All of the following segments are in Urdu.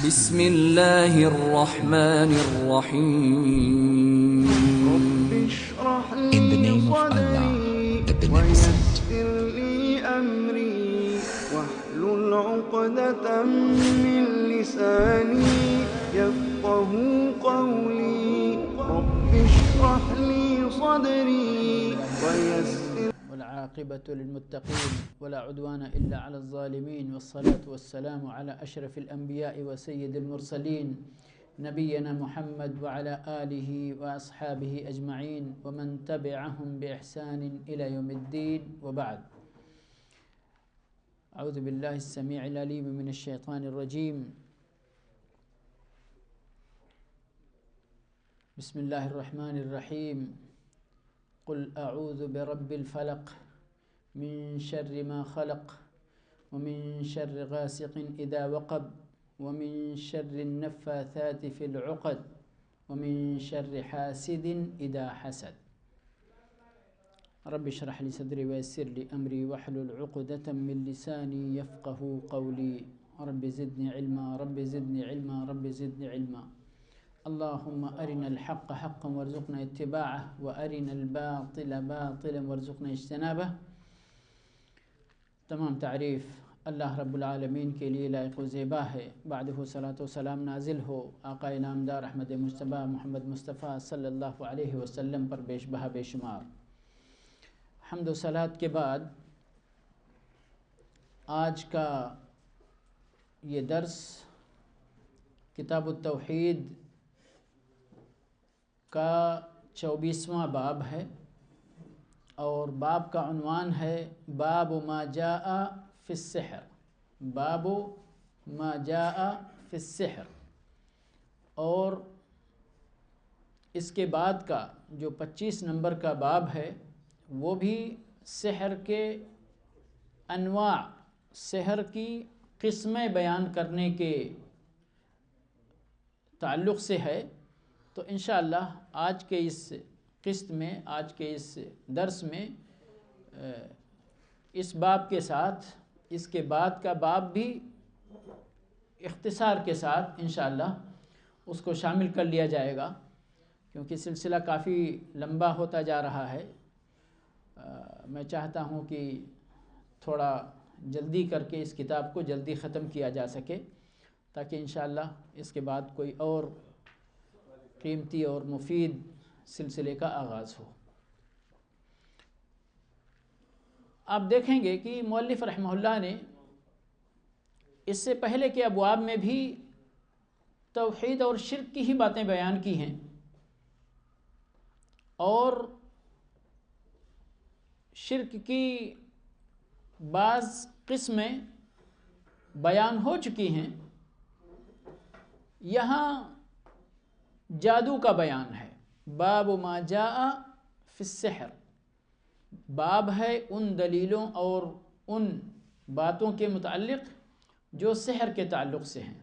بسم الله الرحمن الرحيم. In the name of Allah, the Beneficent. ويسر لي أمري واحلل عقدة من لساني يفقه قولي رب اشرح لي صدري ويسر. والعاقبة للمتقين ولا عدوان إلا على الظالمين، والصلاة والسلام على أشرف الأنبياء وسيد المرسلين نبينا محمد وعلى آله وأصحابه أجمعين ومن تبعهم بإحسان إلى يوم الدين، وبعد. أعوذ بالله السميع العليم من الشيطان الرجيم. بسم الله الرحمن الرحيم. قل أعوذ برب الفلق من شر ما خلق ومن شر غاسق إذا وقب ومن شر النفاثات في العقد ومن شر حاسد إذا حسد. رب اشرح لي صدري ويسر لي أمري واحلل عقدة من لساني يفقه قولي رب زدني علما رب زدني علما رب زدني علما. اللهم أرنا الحق حقا وارزقنا اتباعه وأرنا الباطل باطلا وارزقنا اجتنابه. تمام تعریف اللہ رب العالمین کے لیے لائق و زیبا ہے، بعدہ صلاۃ و سلام نازل ہو آقا نامدار احمد مصطفیٰ محمد مصطفیٰ صلی اللہ علیہ وسلم پر بیش بہا بے شمار. حمد و صلاۃ کے بعد آج کا یہ درس کتاب التوحید کا 24واں باب ہے، اور باب کا عنوان ہے باب ما جاء فی السحر. باب ما جاء فی السحر. اور اس کے بعد کا جو 25 نمبر کا باب ہے وہ بھی سحر کے انواع، سحر کی قسمیں بیان کرنے کے تعلق سے ہے. تو انشاءاللہ آج کے اس قسط میں، آج کے اس درس میں اس باب کے ساتھ اس کے بعد کا باب بھی اختصار کے ساتھ انشاءاللہ اس کو شامل کر لیا جائے گا، کیونکہ سلسلہ کافی لمبا ہوتا جا رہا ہے. میں چاہتا ہوں کہ تھوڑا جلدی کر کے اس کتاب کو جلدی ختم کیا جا سکے، تاکہ انشاءاللہ اس کے بعد کوئی اور قیمتی اور مفید سلسلے کا آغاز ہو. آپ دیکھیں گے کہ مؤلف رحمہ اللہ نے اس سے پہلے کے ابواب میں بھی توحید اور شرک کی ہی باتیں بیان کی ہیں، اور شرک کی بعض قسمیں بیان ہو چکی ہیں. یہاں جادو کا بیان ہے. باب ما جاء فی السحر. باب ہے ان دلیلوں اور ان باتوں کے متعلق جو سحر کے تعلق سے ہیں.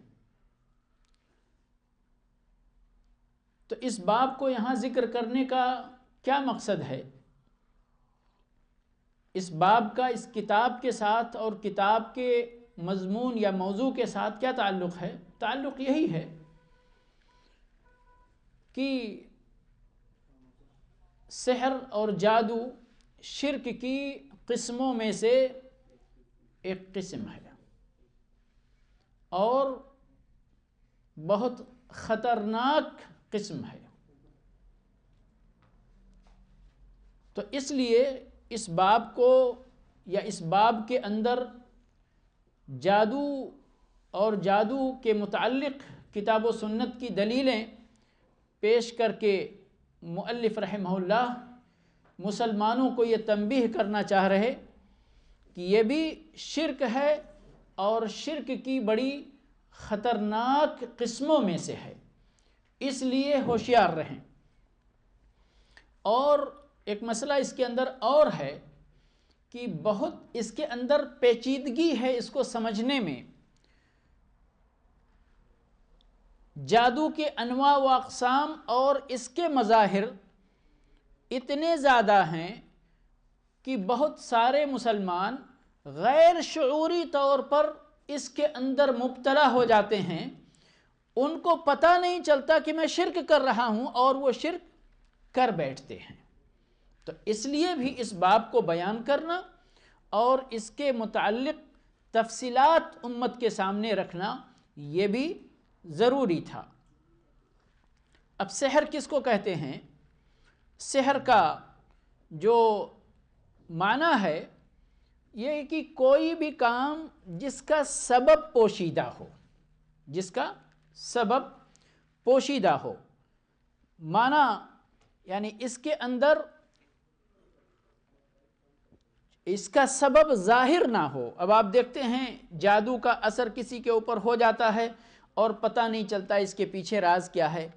تو اس باب کو یہاں ذکر کرنے کا کیا مقصد ہے؟ اس باب کا اس کتاب کے ساتھ اور کتاب کے مضمون یا موضوع کے ساتھ کیا تعلق ہے؟ تعلق یہی ہے کہ سحر اور جادو شرک کی قسموں میں سے ایک قسم ہے، اور بہت خطرناک قسم ہے. تو اس لیے اس باب کو یا اس باب کے اندر جادو اور جادو کے متعلق کتاب و سنت کی دلیلیں پیش کر کے مؤلف رحمہ اللہ مسلمانوں کو یہ تنبیہ کرنا چاہ رہے کہ یہ بھی شرک ہے، اور شرک کی بڑی خطرناک قسموں میں سے ہے، اس لیے ہوشیار رہیں. اور ایک مسئلہ اس کے اندر اور ہے کہ بہت اس کے اندر پیچیدگی ہے اس کو سمجھنے میں. جادو کے انواع و اقسام اور اس کے مظاہر اتنے زیادہ ہیں کہ بہت سارے مسلمان غیر شعوری طور پر اس کے اندر مبتلا ہو جاتے ہیں، ان کو پتہ نہیں چلتا کہ میں شرک کر رہا ہوں اور وہ شرک کر بیٹھتے ہیں۔ تو اس لیے بھی اس باب کو بیان کرنا اور اس کے متعلق تفصیلات امت کے سامنے رکھنا یہ بھی ضروری تھا۔ اب سحر کس کو کہتے ہیں؟ سحر کا جو معنی ہے یہ کہ کوئی بھی کام جس کا سبب پوشیدہ ہو، جس کا سبب پوشیدہ ہو، معنی یعنی اس کے اندر اس کا سبب ظاہر نہ ہو۔ اب آپ دیکھتے ہیں جادو کا اثر کسی کے اوپر ہو جاتا ہے اور پتہ نہیں چلتا اس کے پیچھے راز کیا ہے۔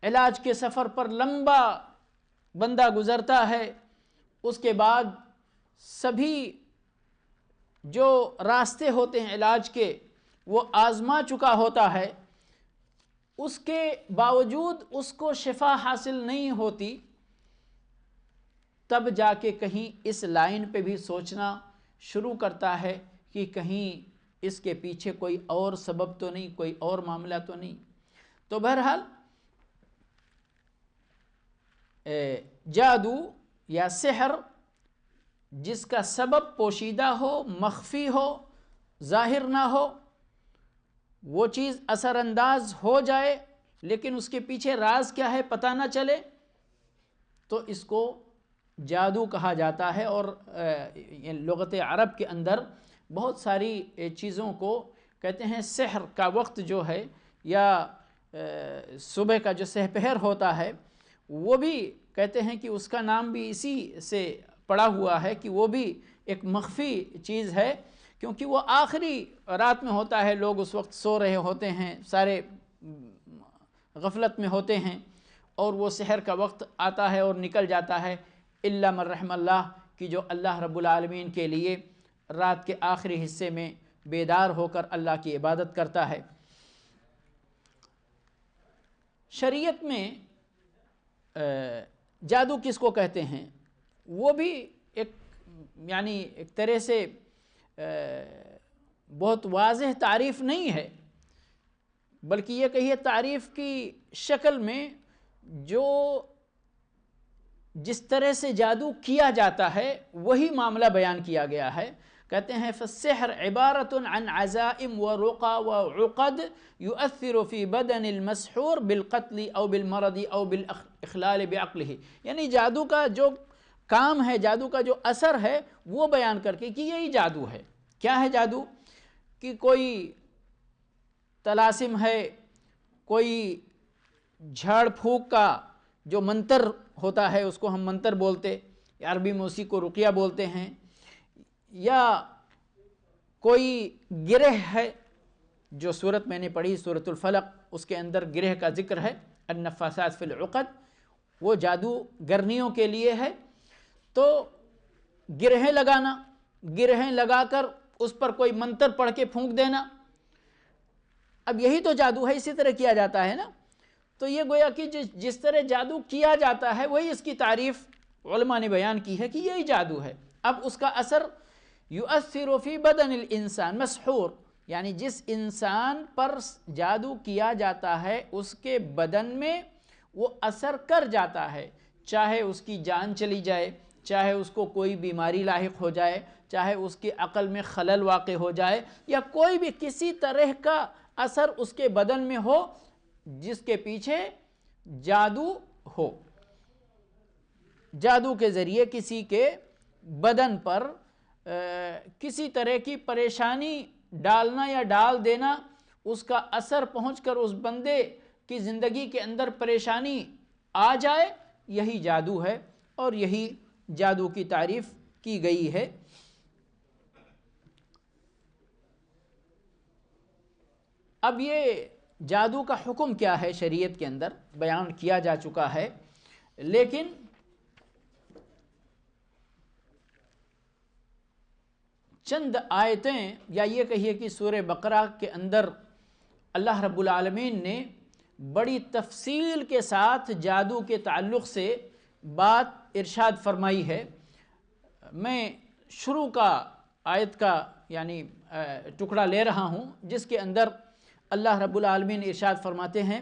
علاج کے سفر پر لمبا بندہ گزرتا ہے، اس کے بعد سبھی جو راستے ہوتے ہیں علاج کے وہ آزما چکا ہوتا ہے، اس کے باوجود اس کو شفا حاصل نہیں ہوتی، تب جا کے کہیں اس لائن پہ بھی سوچنا شروع کرتا ہے کہ کہیں اس کے پیچھے کوئی اور سبب تو نہیں، کوئی اور معاملہ تو نہیں۔ تو بہرحال جادو یا سحر جس کا سبب پوشیدہ ہو، مخفی ہو، ظاہر نہ ہو، وہ چیز اثر انداز ہو جائے لیکن اس کے پیچھے راز کیا ہے پتہ نہ چلے، تو اس کو جادو کہا جاتا ہے۔ اور لغت عرب کے اندر بہت ساری چیزوں کو کہتے ہیں سحر کا وقت جو ہے یا صبح کا جو سحپہر ہوتا ہے وہ بھی کہتے ہیں کہ اس کا نام بھی اسی سے پڑا ہوا ہے کہ وہ بھی ایک مخفی چیز ہے، کیونکہ وہ آخری رات میں ہوتا ہے، لوگ اس وقت سو رہے ہوتے ہیں، سارے غفلت میں ہوتے ہیں، اور وہ سحر کا وقت آتا ہے اور نکل جاتا ہے، الا من رحم اللہ کہ جو اللہ رب العالمین کے لیے رات کے آخری حصے میں بیدار ہو کر اللہ کی عبادت کرتا ہے۔ شریعت میں جادو کس کو کہتے ہیں وہ بھی ایک یعنی ایک طرح سے بہت واضح تعریف نہیں ہے، بلکہ یہ کہیے تعریف کی شکل میں جو جس طرح سے جادو کیا جاتا ہے وہی معاملہ بیان کیا گیا ہے۔ کہتے ہیں فالسحر عبارت عن عزائم ورقى وعقد يؤثر في بدن المسحور بالقتل او بالمرض او بالاخلال بعقله، یعنی جادو کا جو کام ہے، جادو کا جو اثر ہے وہ بیان کر کے کہ یہی جادو ہے۔ کیا ہے جادو؟ کہ کوئی طلاسم ہے، کوئی جھاڑ پھونک کا جو منتر ہوتا ہے اس کو ہم منتر بولتے، عربی میں اسی کو رقیہ بولتے ہیں، یا کوئی گرہ ہے، جو صورت میں نے پڑھی سورۃ الفلق اس کے اندر گرہ کا ذکر ہے، النفاثات فی العقد، وہ جادو گرنیوں کے لیے ہے۔ تو گرہیں لگانا، گرہیں لگا کر اس پر کوئی منتر پڑھ کے پھونک دینا، اب یہی تو جادو ہے، اسی طرح کیا جاتا ہے نا۔ تو یہ گویا کہ جس طرح جادو کیا جاتا ہے وہی اس کی تعریف علماء نے بیان کی ہے کہ یہی جادو ہے۔ اب اس کا اثر یؤثر فی بدن الانسان مسحور، یعنی جس انسان پر جادو کیا جاتا ہے اس کے بدن میں وہ اثر کر جاتا ہے، چاہے اس کی جان چلی جائے، چاہے اس کو کوئی بیماری لاحق ہو جائے، چاہے اس کی عقل میں خلل واقع ہو جائے، یا کوئی بھی کسی طرح کا اثر اس کے بدن میں ہو جس کے پیچھے جادو ہو۔ جادو کے ذریعے کسی کے بدن پر کسی طرح کی پریشانی ڈالنا یا ڈال دینا، اس کا اثر پہنچ کر اس بندے کی زندگی کے اندر پریشانی آ جائے، یہی جادو ہے اور یہی جادو کی تعریف کی گئی ہے۔ اب یہ جادو کا حکم کیا ہے شریعت کے اندر بیان کیا جا چکا ہے، لیکن چند آیتیں یا یہ کہیے کہ سورہ بقرہ کے اندر اللہ رب العالمین نے بڑی تفصیل کے ساتھ جادو کے تعلق سے بات ارشاد فرمائی ہے۔ میں شروع کا آیت کا یعنی ٹکڑا لے رہا ہوں جس کے اندر اللہ رب العالمین ارشاد فرماتے ہیں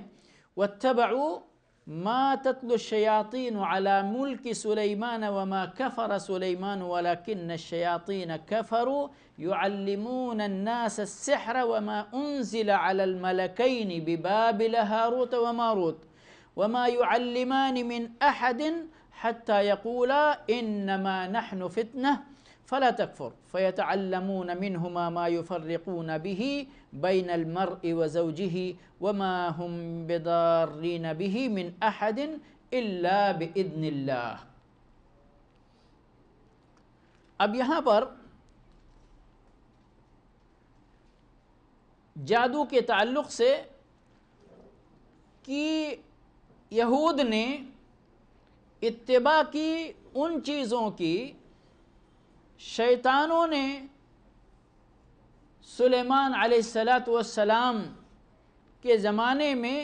وَاتَّبَعُوا مَا تَتْلُو الشَّيَاطِينُ عَلَى مُلْكِ سُلَيْمَانَ وَمَا كَفَرَ سُلَيْمَانُ وَلَكِنَّ الشَّيَاطِينَ كَفَرُوا يُعَلِّمُونَ النَّاسَ السِّحْرَ وَمَا أُنزِلَ عَلَى الْمَلَكَيْنِ بِبَابِلَ هَارُوتَ وَمَارُوتَ وَمَا يُعَلِّمَانِ مِنْ أَحَدٍ حَتَّى يَقُولَا إِنَّمَا نَحْنُ فِتْنَةٌ فَلَا تَكْفُرْ فَيَتَعَلَّمُونَ مِنْهُمَا مَا يُفَرِّقُونَ بِهِ بَيْنَ الْمَرْءِ وَزَوْجِهِ وَمَا هُمْ بِضَارِّينَ بِهِ مِنْ أَحَدٍ إِلَّا بِإِذْنِ اللَّهِ۔ اب یہاں پر جادو کے تعلق سے کہ یہود نے اتباع کی ان چیزوں کی شیطانوں نے سلیمان علیہ السلام کے زمانے میں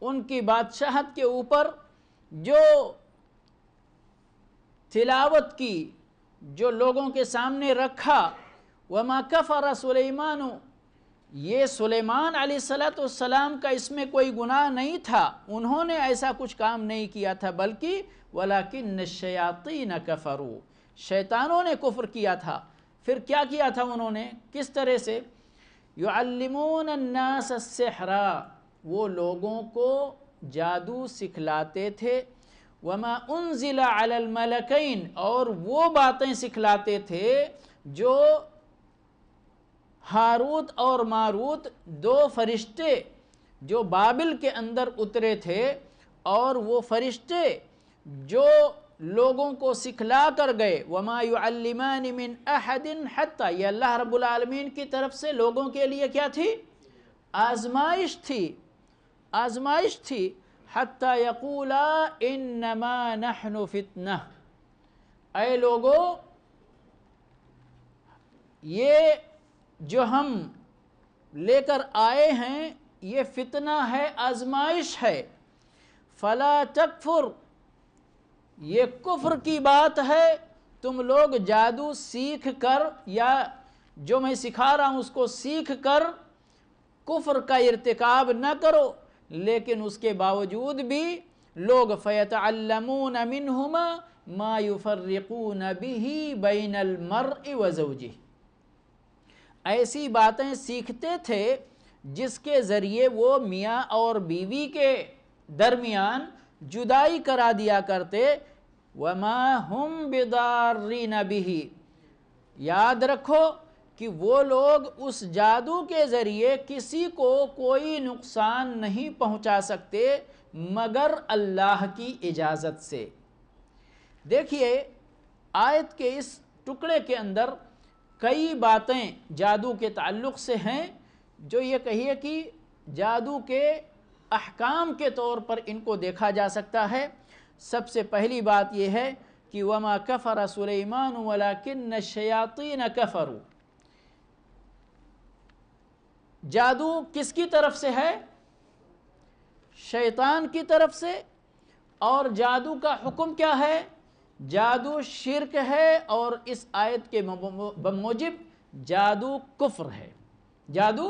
ان کی بادشاہت کے اوپر جو تلاوت کی، جو لوگوں کے سامنے رکھا، وما کفر سلیمان، یہ سلیمان علیہ السلام کا اس میں کوئی گناہ نہیں تھا، انہوں نے ایسا کچھ کام نہیں کیا تھا، بلکہ وَلَكِنَّ الشَّيَاطِينَ كَفَرُوا، شیطانوں نے کفر کیا تھا۔ پھر کیا کیا تھا انہوں نے، کس طرح سے؟ يُعَلِّمُونَ النَّاسَ السِّحْرَ، وہ لوگوں کو جادو سکھلاتے تھے، وَمَا أُنزِلَ عَلَى الْمَلَكَيْنِ، اور وہ باتیں سکھلاتے تھے جو ہاروت اور ماروت دو فرشتے جو بابل کے اندر اترے تھے، اور وہ فرشتے جو لوگوں کو سکھلا کر گئے، وَمَا يُعَلِّمَانِ مِنْ أَحَدٍ حَتَّى، یہ اللہ رب العالمین کی طرف سے لوگوں کے لیے کیا تھی؟ آزمائش تھی، آزمائش تھی۔ حَتَّى يَقُولَا إِنَّمَا نَحْنُ فِتْنَةٌ، اے لوگو یہ جو ہم لے کر آئے ہیں یہ فتنہ ہے، آزمائش ہے۔ فَلَا تَكْفُرْ، یہ کفر کی بات ہے، تم لوگ جادو سیکھ کر یا جو میں سکھا رہا ہوں اس کو سیکھ کر کفر کا ارتکاب نہ کرو، لیکن اس کے باوجود بھی لوگ فَيَتَعَلَّمُونَ مِنْهُمَا مَا يُفَرِّقُونَ بِهِ بَيْنَ الْمَرْءِ وَزَوْجِهِ، ایسی باتیں سیکھتے تھے جس کے ذریعے وہ میاں اور بیوی کے درمیان جدائی کرا دیا کرتے۔ وَمَا هُمْ بِضَارِّينَ بِهِ، یاد رکھو کہ وہ لوگ اس جادو کے ذریعے کسی کو کوئی نقصان نہیں پہنچا سکتے مگر اللہ کی اجازت سے۔ دیکھیے آیت کے اس ٹکڑے کے اندر کئی باتیں جادو کے تعلق سے ہیں جو یہ کہیے کہ جادو کے احکام کے طور پر ان کو دیکھا جا سکتا ہے۔ سب سے پہلی بات یہ ہے کہ وَمَا كَفَرَ سُلَيْمَانُ وَلَكِنَّ الشَّيَاطِينَ كَفَرُوا، جادو کس کی طرف سے ہے؟ شیطان کی طرف سے، اور جادو کا حکم کیا ہے؟ جادو شرک ہے، اور اس آیت کے بموجب جادو کفر ہے، جادو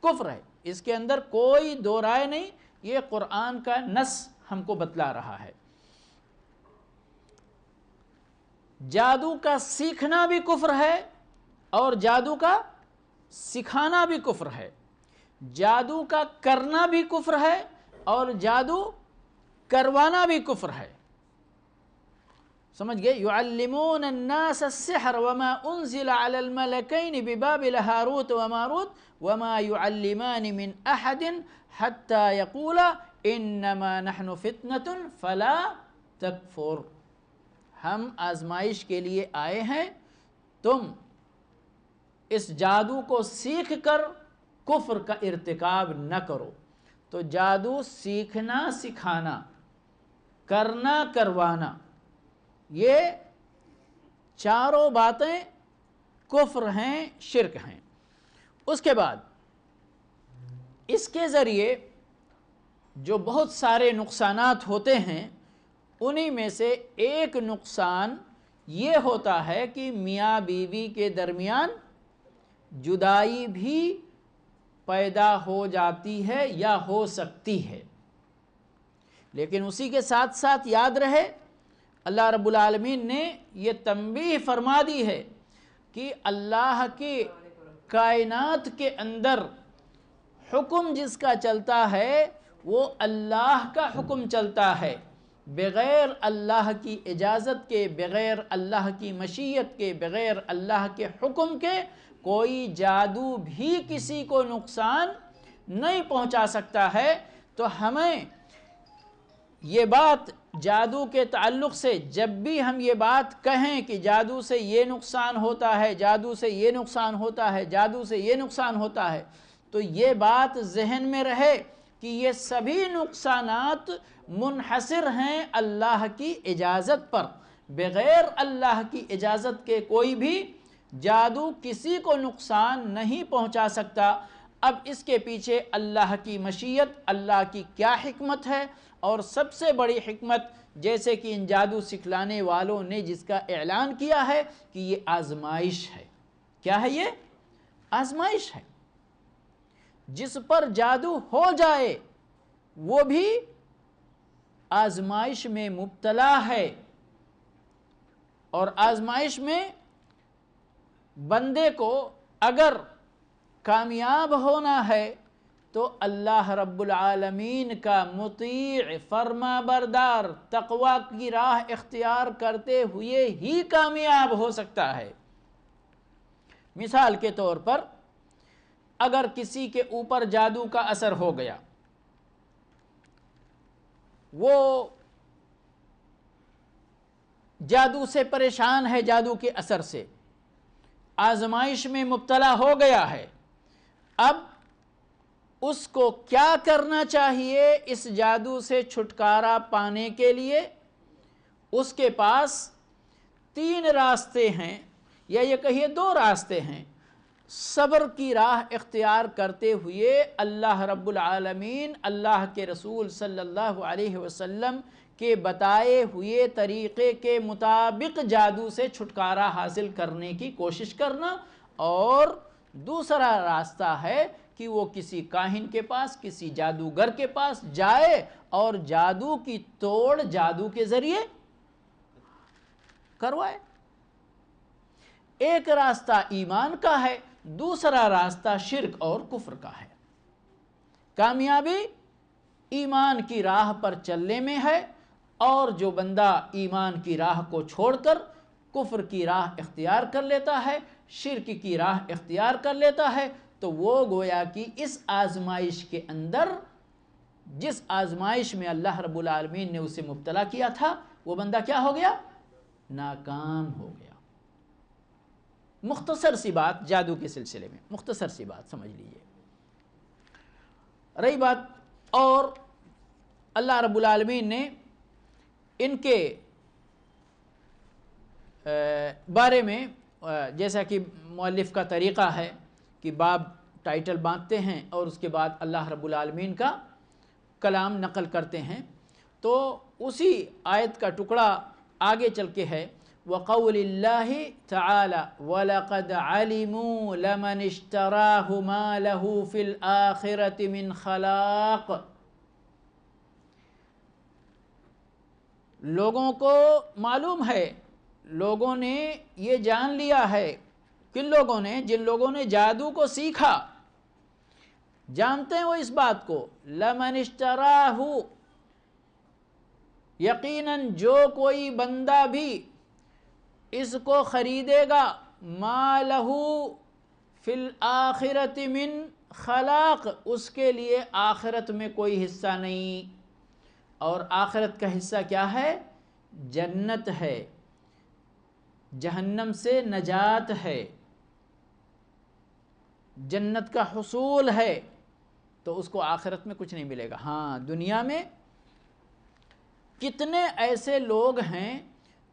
کفر ہے، اس کے اندر کوئی دو رائے نہیں، یہ قرآن کا نص ہم کو بتلا رہا ہے۔ جادو کا سیکھنا بھی کفر ہے اور جادو کا سکھانا بھی کفر ہے، جادو کا کرنا بھی کفر ہے اور جادو کروانا بھی کفر ہے، سمجھ گئے؟ يُعَلِّمُونَ النَّاسَ السِّحْرَ وَمَا أُنزِلَ عَلَى الْمَلَكَيْنِ بِبَابِلَ هَارُوتَ وَمَارُوتَ وَمَا يُعَلِّمَانِ مِنْ أَحَدٍ حَتَّى يَقُولَا إِنَّمَا نَحْنُ فِتْنَةٌ فَلَا تَكْفُرْ، ہم آزمائش کے لیے آئے ہیں، تم اس جادو کو سیکھ کر کفر کا ارتکاب نہ کرو۔ تو جادو سیکھنا سکھانا، کرنا کروانا، یہ چاروں باتیں کفر ہیں، شرک ہیں۔ اس کے بعد اس کے ذریعے جو بہت سارے نقصانات ہوتے ہیں، انہی میں سے ایک نقصان یہ ہوتا ہے کہ میاں بیوی کے درمیان جدائی بھی پیدا ہو جاتی ہے یا ہو سکتی ہے۔ لیکن اسی کے ساتھ ساتھ یاد رہے اللہ رب العالمین نے یہ تنبیہ فرما دی ہے کہ اللہ کی کائنات کے اندر حکم جس کا چلتا ہے وہ اللہ کا حکم چلتا ہے، بغیر اللہ کی اجازت کے، بغیر اللہ کی مشیت کے، بغیر اللہ کے حکم کے کوئی جادو بھی کسی کو نقصان نہیں پہنچا سکتا ہے۔ تو ہمیں یہ بات جادو کے تعلق سے جب بھی ہم یہ بات کہیں کہ جادو سے یہ نقصان ہوتا ہے، جادو سے یہ نقصان ہوتا ہے، جادو سے یہ نقصان ہوتا ہے، تو یہ بات ذہن میں رہے کہ یہ سبھی نقصانات منحصر ہیں اللہ کی اجازت پر، بغیر اللہ کی اجازت کے کوئی بھی جادو کسی کو نقصان نہیں پہنچا سکتا۔ اب اس کے پیچھے اللہ کی مشیت، اللہ کی کیا حکمت ہے، اور سب سے بڑی حکمت جیسے کہ ان جادو سکھلانے والوں نے جس کا اعلان کیا ہے کہ یہ آزمائش ہے۔ کیا ہے یہ؟ آزمائش ہے۔ جس پر جادو ہو جائے وہ بھی آزمائش میں مبتلا ہے، اور آزمائش میں بندے کو اگر کامیاب ہونا ہے تو اللہ رب العالمین کا مطیع، فرما بردار، تقوی کی راہ اختیار کرتے ہوئے ہی کامیاب ہو سکتا ہے۔ مثال کے طور پر اگر کسی کے اوپر جادو کا اثر ہو گیا، وہ جادو سے پریشان ہے، جادو کے اثر سے آزمائش میں مبتلا ہو گیا ہے، اب اس کو کیا کرنا چاہیے اس جادو سے چھٹکارا پانے کے لیے؟ اس کے پاس 3 راستے ہیں، یا یہ کہیے 2 راستے ہیں۔ صبر کی راہ اختیار کرتے ہوئے اللہ رب العالمین اللہ کے رسول صلی اللہ علیہ وسلم کے بتائے ہوئے طریقے کے مطابق جادو سے چھٹکارا حاصل کرنے کی کوشش کرنا، اور دوسرا راستہ ہے کہ وہ کسی کاہن کے پاس، کسی جادوگر کے پاس جائے اور جادو کی توڑ جادو کے ذریعے کروائے۔ ایک راستہ ایمان کا ہے، دوسرا راستہ شرک اور کفر کا ہے۔ کامیابی ایمان کی راہ پر چلنے میں ہے، اور جو بندہ ایمان کی راہ کو چھوڑ کر کفر کی راہ اختیار کر لیتا ہے، شرک کی راہ اختیار کر لیتا ہے، تو وہ گویا کہ اس آزمائش کے اندر، جس آزمائش میں اللہ رب العالمین نے اسے مبتلا کیا تھا، وہ بندہ کیا ہو گیا؟ ناکام ہو گیا۔ مختصر سی بات جادو کے سلسلے میں، مختصر سی بات سمجھ لیجئے۔ رہی بات، اور اللہ رب العالمین نے ان کے بارے میں جیسا کہ مؤلف کا طریقہ ہے کہ باب ٹائٹل باندھتے ہیں اور اس کے بعد اللہ رب العالمین کا کلام نقل کرتے ہیں، تو اسی آیت کا ٹکڑا آگے چل کے ہے وَقَوْلِ اللَّهِ تَعَالَى وَلَقَدْ عَلِمُوا لَمَنِ اشْتَرَاهُ مَا لَهُ فِي الْآخِرَةِ مِنْ خَلَاقٍ۔ لوگوں کو معلوم ہے، لوگوں نے یہ جان لیا ہے، کن لوگوں نے؟ جن لوگوں نے جادو کو سیکھا، جانتے ہیں وہ اس بات کو، لَمَنِ اشْتَرَاهُ، یقیناً جو کوئی بندہ بھی اس کو خریدے گا، مَا لَهُ فِي الْآخِرَةِ مِنْ خَلَاقٍ، اس کے لیے آخرت میں کوئی حصہ نہیں۔ اور آخرت کا حصہ کیا ہے؟ جنت ہے، جہنم سے نجات ہے، جنت کا حصول ہے، تو اس کو آخرت میں کچھ نہیں ملے گا۔ ہاں، دنیا میں کتنے ایسے لوگ ہیں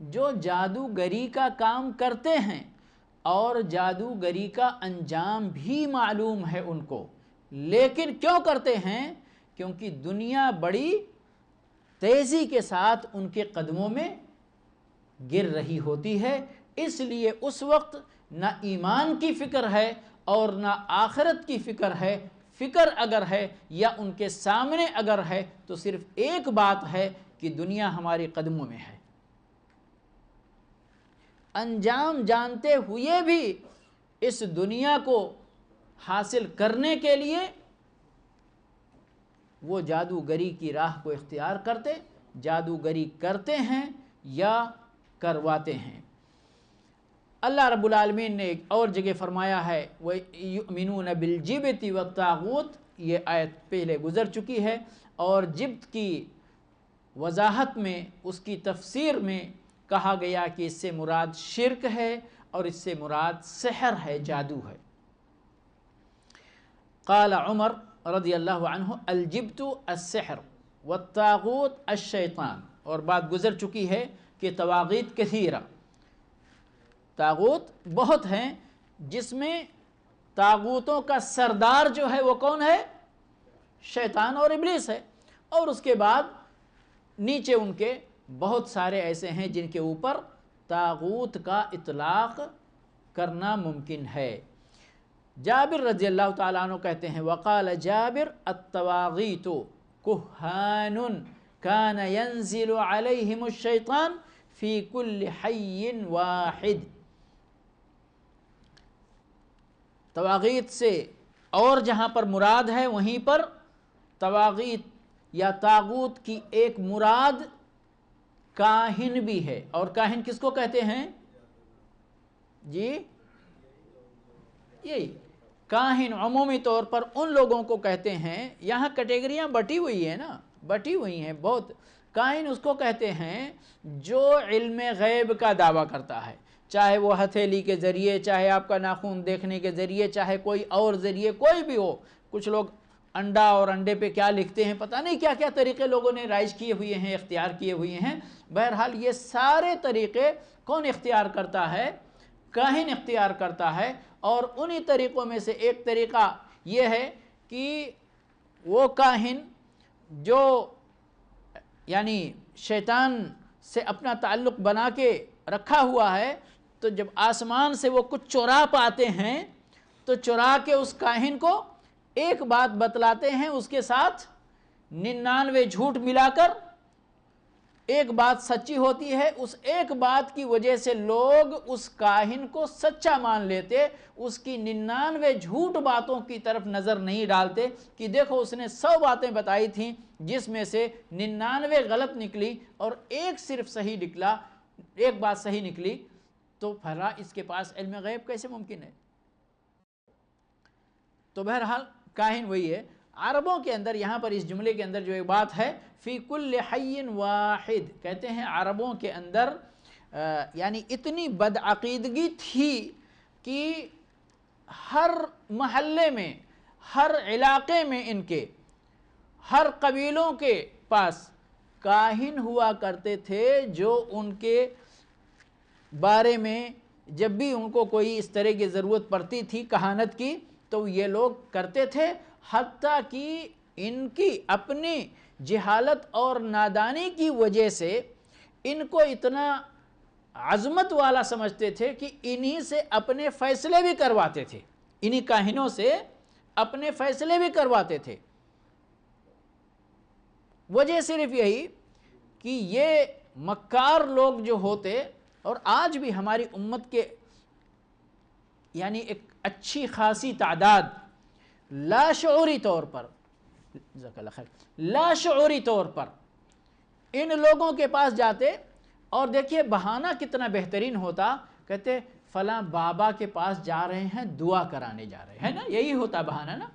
جو جادوگری کا کام کرتے ہیں اور جادوگری کا انجام بھی معلوم ہے ان کو، لیکن کیوں کرتے ہیں؟ کیونکہ دنیا بڑی تیزی کے ساتھ ان کے قدموں میں گر رہی ہوتی ہے، اس لیے اس وقت نہ ایمان کی فکر ہے اور نہ آخرت کی فکر ہے، فکر اگر ہے یا ان کے سامنے اگر ہے تو صرف ایک بات ہے کہ دنیا ہماری قدموں میں ہے۔ انجام جانتے ہوئے بھی اس دنیا کو حاصل کرنے کے لیے وہ جادوگری کی راہ کو اختیار کرتے، جادوگری کرتے ہیں یا کرواتے ہیں۔ اللہ رب العالمین نے ایک اور جگہ فرمایا ہے وَيُؤْمِنُونَ بِالْجِبْتِ وَالطَّاغُوتِ، یہ آیت پہلے گزر چکی ہے، اور جبت کی وضاحت میں، اس کی تفسیر میں کہا گیا کہ اس سے مراد شرک ہے اور اس سے مراد سحر ہے، جادو ہے۔ قال عمر رضی اللہ عنہ الجبت السحر والطاغوت الشیطان، اور بات گزر چکی ہے کہ طواغیت کثیرہ، طاغوت بہت ہیں، جس میں طاغوتوں کا سردار جو ہے وہ کون ہے؟ شیطان اور ابلیس ہے، اور اس کے بعد نیچے ان کے بہت سارے ایسے ہیں جن کے اوپر طاغوت کا اطلاق کرنا ممکن ہے۔ جابر رضی اللہ تعالیٰ عنہ کہتے ہیں وقال جابر الطواغیت کہان کان ینزل علیہم الشیطان فی کل حی واحد۔ طواغیت سے اور جہاں پر مراد ہے وہیں پر طواغیت یا طاغوت کی ایک مراد کاہن بھی ہے، اور کاہن کس کو کہتے ہیں؟ جی یہی کاہن عمومی طور پر ان لوگوں کو کہتے ہیں، یہاں کیٹیگریاں بٹی ہوئی ہیں نا، بٹی ہوئی ہیں بہت۔ کاہن اس کو کہتے ہیں جو علم غیب کا دعویٰ کرتا ہے، چاہے وہ ہتھیلی کے ذریعے، چاہے آپ کا ناخن دیکھنے کے ذریعے، چاہے کوئی اور ذریعے کوئی بھی ہو۔ کچھ لوگ انڈا اور انڈے پہ کیا لکھتے ہیں، پتہ نہیں کیا کیا طریقے لوگوں نے رائج کیے ہوئے ہیں، اختیار کیے ہوئے ہیں۔ بہرحال یہ سارے طریقے کون اختیار کرتا ہے؟ کاہن اختیار کرتا ہے، اور انہی طریقوں میں سے ایک طریقہ یہ ہے کہ وہ کاہن جو یعنی شیطان سے اپنا تعلق بنا کے رکھا ہوا ہے، تو جب آسمان سے وہ کچھ چرا پاتے ہیں تو چرا کے اس کاہن کو ایک بات بتلاتے ہیں، اس کے ساتھ 99 جھوٹ ملا کر ایک بات سچی ہوتی ہے۔ اس ایک بات کی وجہ سے لوگ اس کاہن کو سچا مان لیتے، اس کی 99 جھوٹ باتوں کی طرف نظر نہیں ڈالتے کہ دیکھو اس نے 100 باتیں بتائی تھیں جس میں سے 99 غلط نکلی اور ایک صرف صحیح نکلا، ایک بات صحیح نکلی، تو پھر اس کے پاس علم غیب کیسے ممکن ہے؟ تو بہرحال کاہن وہی ہے۔ عربوں کے اندر یہاں پر اس جملے کے اندر جو ایک بات ہے فی کل حی واحد، کہتے ہیں عربوں کے اندر یعنی اتنی بدعقیدگی تھی کہ ہر محلے میں، ہر علاقے میں، ان کے ہر قبیلوں کے پاس کاہن ہوا کرتے تھے جو ان کے بارے میں جب بھی ان کو کوئی اس طرح کی ضرورت پڑتی تھی کہانت کی تو یہ لوگ کرتے تھے، حتیٰ کہ ان کی اپنی جہالت اور نادانی کی وجہ سے ان کو اتنا عظمت والا سمجھتے تھے کہ انہی سے اپنے فیصلے بھی کرواتے تھے، انہی کاہنوں سے اپنے فیصلے بھی کرواتے تھے۔ وجہ صرف یہی کہ یہ مکار لوگ جو ہوتے، اور آج بھی ہماری امت کے یعنی ایک اچھی خاصی تعداد لاشعوری طور پر، جزاک اللہ خیر، لاشعوری طور پر ان لوگوں کے پاس جاتے، اور دیکھیے بہانہ کتنا بہترین ہوتا، کہتے فلاں بابا کے پاس جا رہے ہیں، دعا کرانے جا رہے ہیں نا، یہی ہوتا بہانہ نا۔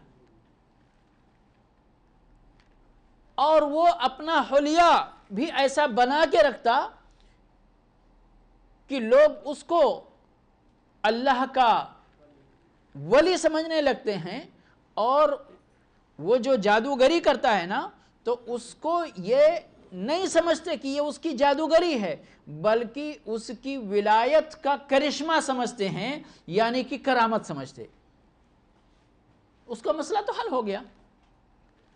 اور وہ اپنا حلیہ بھی ایسا بنا کے رکھتا کہ لوگ اس کو اللہ کا ولی سمجھنے لگتے ہیں، اور وہ جو جادوگری کرتا ہے نا تو اس کو یہ نہیں سمجھتے کہ یہ اس کی جادوگری ہے، بلکہ اس کی ولایت کا کرشمہ سمجھتے ہیں، یعنی کہ کرامت سمجھتے۔ اس کا مسئلہ تو حل ہو گیا،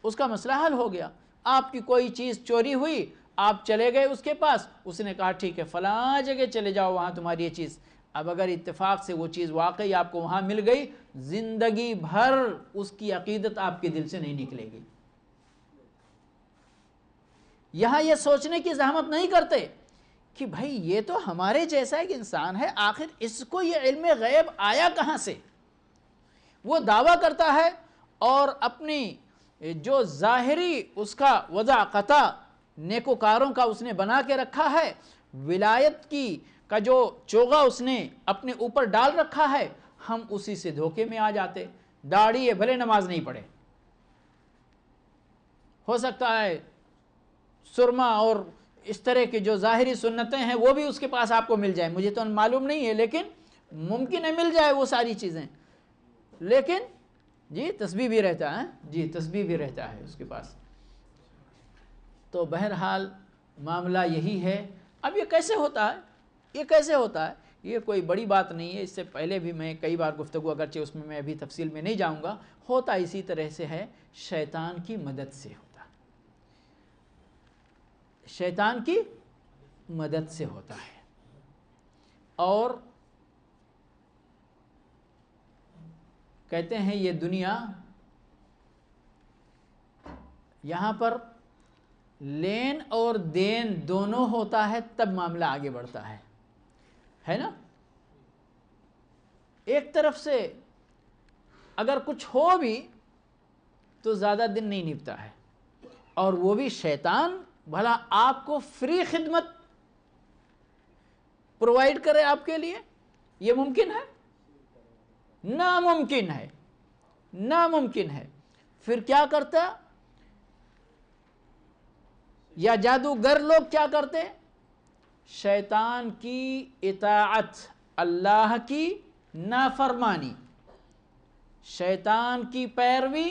اس کا مسئلہ حل ہو گیا۔ آپ کی کوئی چیز چوری ہوئی، آپ چلے گئے اس کے پاس، اس نے کہا ٹھیک ہے فلاں جگہ چلے جاؤ، وہاں تمہاری یہ چیز اب اگر اتفاق سے وہ چیز واقعی آپ کو وہاں مل گئی، زندگی بھر اس کی عقیدت آپ کے دل سے نہیں نکلے گی۔ یہاں یہ سوچنے کی زحمت نہیں کرتے کہ بھائی یہ تو ہمارے جیسا ایک انسان ہے، آخر اس کو یہ علم غیب آیا کہاں سے؟ وہ دعویٰ کرتا ہے اور اپنی جو ظاہری اس کا وضع قطع نیکوکاروں کا اس نے بنا کے رکھا ہے، ولایت کا جو چوغا اس نے اپنے اوپر ڈال رکھا ہے، ہم اسی سے دھوکے میں آ جاتے۔ داڑھی ہے، بھلے نماز نہیں پڑھے، ہو سکتا ہے سرما اور اس طرح کی جو ظاہری سنتیں ہیں وہ بھی اس کے پاس آپ کو مل جائے، مجھے تو معلوم نہیں ہے، لیکن ممکن ہے مل جائے وہ ساری چیزیں، لیکن جی تسبیح بھی رہتا ہے، جی تسبیح بھی رہتا ہے اس کے پاس۔ تو بہرحال معاملہ یہی ہے۔ اب یہ کیسے ہوتا ہے؟ یہ کیسے ہوتا ہے؟ یہ کوئی بڑی بات نہیں ہے، اس سے پہلے بھی میں کئی بار گفتگو، اگرچہ اس میں ابھی تفصیل میں نہیں جاؤں گا، ہوتا اسی طرح سے ہے، شیطان کی مدد سے ہوتا ہے، شیطان کی مدد سے ہوتا ہے۔ اور کہتے ہیں یہ دنیا، یہاں پر لین اور دین دونوں ہوتا ہے تب معاملہ آگے بڑھتا ہے نا؟ ایک طرف سے اگر کچھ ہو بھی تو زیادہ دن نہیں نبھتا ہے، اور وہ بھی شیطان بھلا آپ کو فری خدمت پرووائڈ کرے آپ کے لیے، یہ ممکن ہے؟ ناممکن ہے، ناممکن ہے۔ پھر کیا کرتا؟ یا جادوگر لوگ کیا کرتے؟ شیطان کی اطاعت، اللہ کی نافرمانی، شیطان کی پیروی،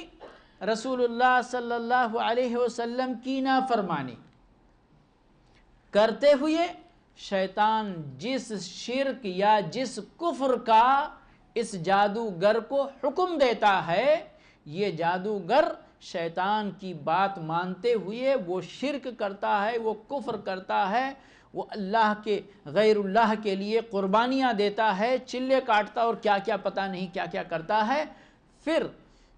رسول اللہ صلی اللہ علیہ وسلم کی نافرمانی کرتے ہوئے شیطان جس شرک یا جس کفر کا اس جادوگر کو حکم دیتا ہے، یہ جادوگر شیطان کی بات مانتے ہوئے وہ شرک کرتا ہے، وہ کفر کرتا ہے، وہ اللہ کے غیر اللہ کے لیے قربانیاں دیتا ہے، چلے کاٹتا اور کیا کیا پتہ نہیں کیا کیا کرتا ہے۔ پھر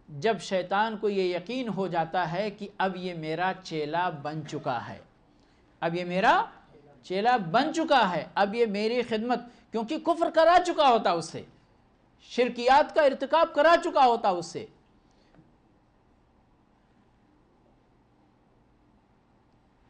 جب شیطان کو یہ یقین ہو جاتا ہے کہ اب یہ میرا چیلا بن چکا ہے، اب یہ میرا چیلا بن چکا ہے، اب یہ میری خدمت، کیونکہ کفر کرا چکا ہوتا اس سے، شرکیات کا ارتکاب کرا چکا ہوتا اس سے،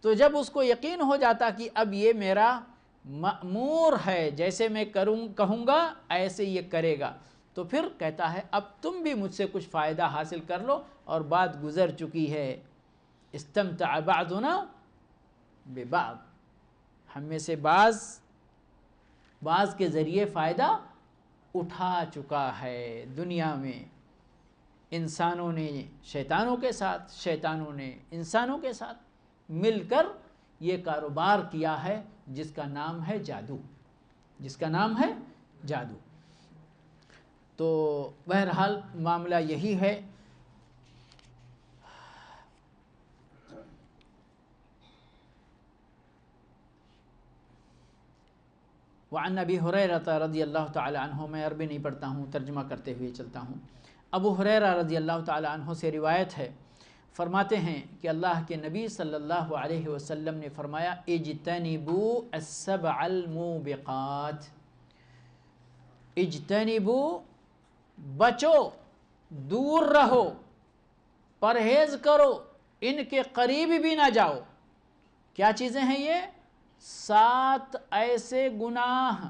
تو جب اس کو یقین ہو جاتا کہ اب یہ میرا مأمور ہے، جیسے میں کہوں گا ایسے یہ کرے گا، تو پھر کہتا ہے اب تم بھی مجھ سے کچھ فائدہ حاصل کر لو، اور بات گزر چکی ہے، استمتع بعضنا ببعض، ہم میں سے بعض کے ذریعے فائدہ اٹھا چکا ہے دنیا میں، انسانوں نے شیطانوں کے ساتھ، شیطانوں نے انسانوں کے ساتھ مل کر یہ کاروبار کیا ہے جس کا نام ہے جادو، جس کا نام ہے جادو۔ تو بہرحال معاملہ یہی ہے۔ وعن ابی ہریرہ رضی اللہ تعالی عنہ، میں عربی نہیں پڑھتا ہوں، ترجمہ کرتے ہوئے چلتا ہوں۔ ابو ہریرہ رضی اللہ تعالی عنہ سے روایت ہے، فرماتے ہیں کہ اللہ کے نبی صلی اللہ علیہ وسلم نے فرمایا اجتنبوا السبع الموبقات، اجتنبوا بچو، دور رہو، پرہیز کرو، ان کے قریب بھی نہ جاؤ۔ کیا چیزیں ہیں یہ؟ 7 ایسے گناہ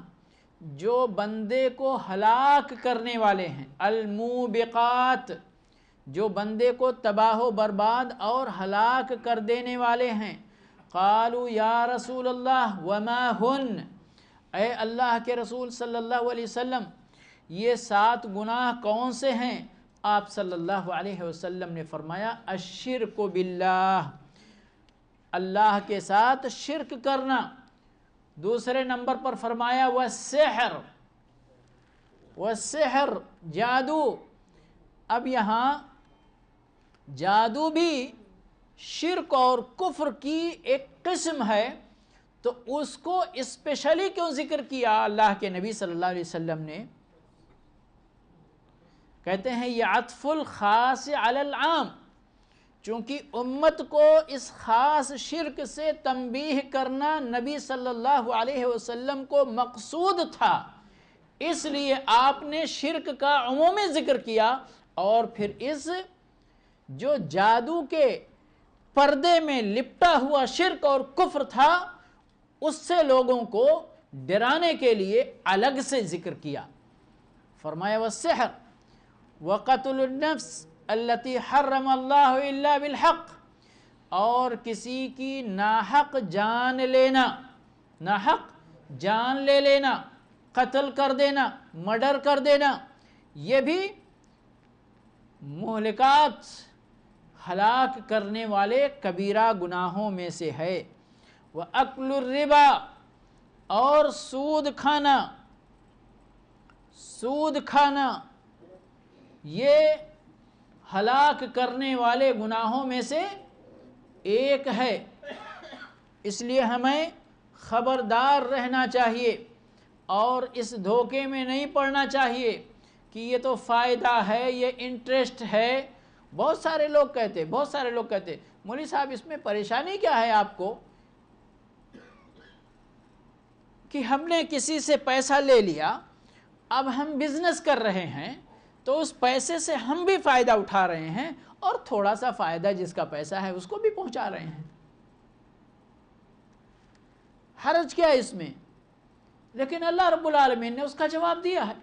جو بندے کو ہلاک کرنے والے ہیں، الموبقات، جو بندے کو تباہ و برباد اور ہلاک کر دینے والے ہیں۔ قالوا یا رسول اللہ وما ہن، اے اللہ کے رسول صلی اللہ علیہ وسلم یہ 7 گناہ کون سے ہیں؟ آپ صلی اللہ علیہ وسلم نے فرمایا الشرک باللہ، اللہ کے ساتھ شرک کرنا۔ دوسرے نمبر پر فرمایا والسحر، والسحر جادو۔ اب یہاں جادو بھی شرک اور کفر کی ایک قسم ہے، تو اس کو اسپیشلی کیوں ذکر کیا اللہ کے نبی صلی اللہ علیہ وسلم نے؟ کہتے ہیں یہ عطف الخاص علی العام، چونکہ امت کو اس خاص شرک سے تنبیہ کرنا نبی صلی اللہ علیہ وسلم کو مقصود تھا، اس لیے آپ نے شرک کا عمومی ذکر کیا، اور پھر اس جو جادو کے پردے میں لپٹا ہوا شرک اور کفر تھا اس سے لوگوں کو ڈرانے کے لیے الگ سے ذکر کیا۔ فرمایا والسحر وقتل النفس التي حرم اللہ الا بالحق، اور کسی کی ناحق جان لینا، ناحق جان لے لینا، قتل کر دینا، مرڈر کر دینا، یہ بھی مہلکات، ہلاک کرنے والے کبیرہ گناہوں میں سے ہے۔ وَأَكْلُ الرِّبَا، اور سود کھانا، سود کھانا یہ ہلاک کرنے والے گناہوں میں سے ایک ہے، اس لیے ہمیں خبردار رہنا چاہیے اور اس دھوکے میں نہیں پڑنا چاہیے کہ یہ تو فائدہ ہے، یہ انٹرسٹ ہے۔ بہت سارے لوگ کہتے مولوی صاحب اس میں پریشانی کیا ہے آپ کو کہ ہم نے کسی سے پیسہ لے لیا، اب ہم بزنس کر رہے ہیں تو اس پیسے سے ہم بھی فائدہ اٹھا رہے ہیں اور تھوڑا سا فائدہ جس کا پیسہ ہے اس کو بھی پہنچا رہے ہیں، حرج کیا ہے اس میں؟ لیکن اللہ رب العالمین نے اس کا جواب دیا ہے،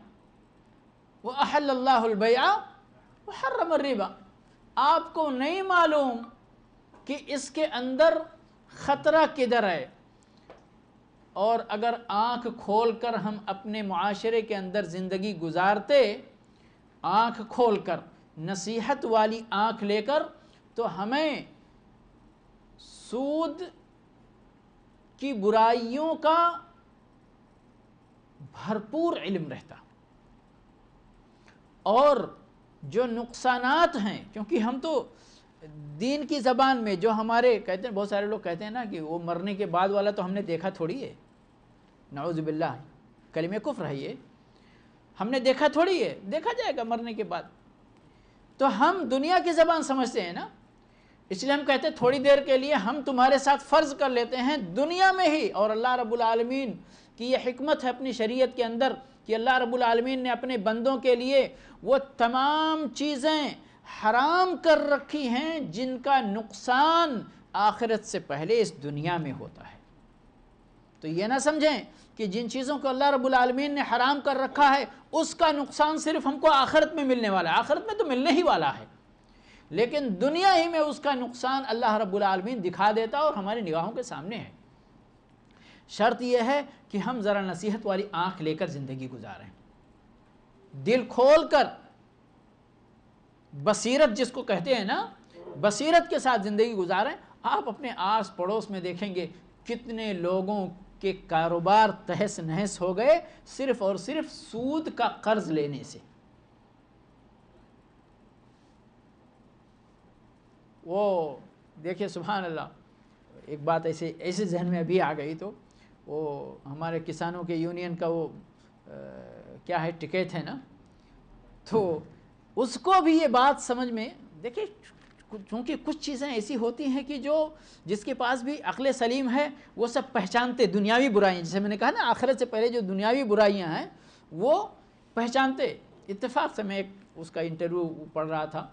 وَأَحَلَّ اللَّهُ الْبَيْعَ وَحَرَّمَ الرِّبَا۔ آپ کو نہیں معلوم کہ اس کے اندر خطرہ کدھر ہے، اور اگر آنکھ کھول کر ہم اپنے معاشرے کے اندر زندگی گزارتے، آنکھ کھول کر، نصیحت والی آنکھ لے کر، تو ہمیں سود کی برائیوں کا بھرپور علم رہتا، اور جو نقصانات ہیں، کیونکہ ہم تو دین کی زبان میں جو ہمارے کہتے ہیں، بہت سارے لوگ کہتے ہیں نا کہ وہ مرنے کے بعد والا تو ہم نے دیکھا تھوڑی ہے، نعوذ باللہ، کلمہ کفر ہے یہ، ہم نے دیکھا تھوڑی ہے، دیکھا جائے گا مرنے کے بعد، تو ہم دنیا کی زبان سمجھتے ہیں نا، اس لیے ہم کہتے ہیں تھوڑی دیر کے لیے ہم تمہارے ساتھ فرض کر لیتے ہیں دنیا میں ہی، اور اللہ رب العالمین کی یہ حکمت ہے اپنی شریعت کے اندر کہ اللہ رب العالمین نے اپنے بندوں کے لیے وہ تمام چیزیں حرام کر رکھی ہیں جن کا نقصان آخرت سے پہلے اس دنیا میں ہوتا ہے۔ تو یہ نہ سمجھیں کہ جن چیزوں کو اللہ رب العالمین نے حرام کر رکھا ہے اس کا نقصان صرف ہم کو آخرت میں ملنے والا ہے، آخرت میں تو ملنے ہی والا ہے، لیکن دنیا ہی میں اس کا نقصان اللہ رب العالمین دکھا دیتا اور ہماری نگاہوں کے سامنے ہے۔ شرط یہ ہے کہ ہم ذرا نصیحت والی آنکھ لے کر زندگی گزاریں، دل کھول کر، بصیرت جس کو کہتے ہیں نا، بصیرت کے ساتھ زندگی گزاریں۔ آپ اپنے آس پڑوس میں دیکھیں گے کتنے لوگوں کے کاروبار تہس نہس ہو گئے صرف اور صرف سود کا قرض لینے سے۔ وہ دیکھیں سبحان اللہ، ایک بات ایسے ذہن میں ابھی آ گئی، تو وہ ہمارے کسانوں کے یونین کا وہ کیا ہے ٹکٹ ہے نا، تو اس کو بھی یہ بات سمجھ میں، دیکھیں چونکہ کچھ چیزیں ایسی ہوتی ہیں کہ جو جس کے پاس بھی عقل سلیم ہے وہ سب پہچانتے، دنیاوی برائیاں، جیسے میں نے کہا نا آخرت سے پہلے جو دنیاوی برائیاں ہیں وہ پہچانتے۔ اتفاق سے میں ایک اس کا انٹرویو پڑھ رہا تھا،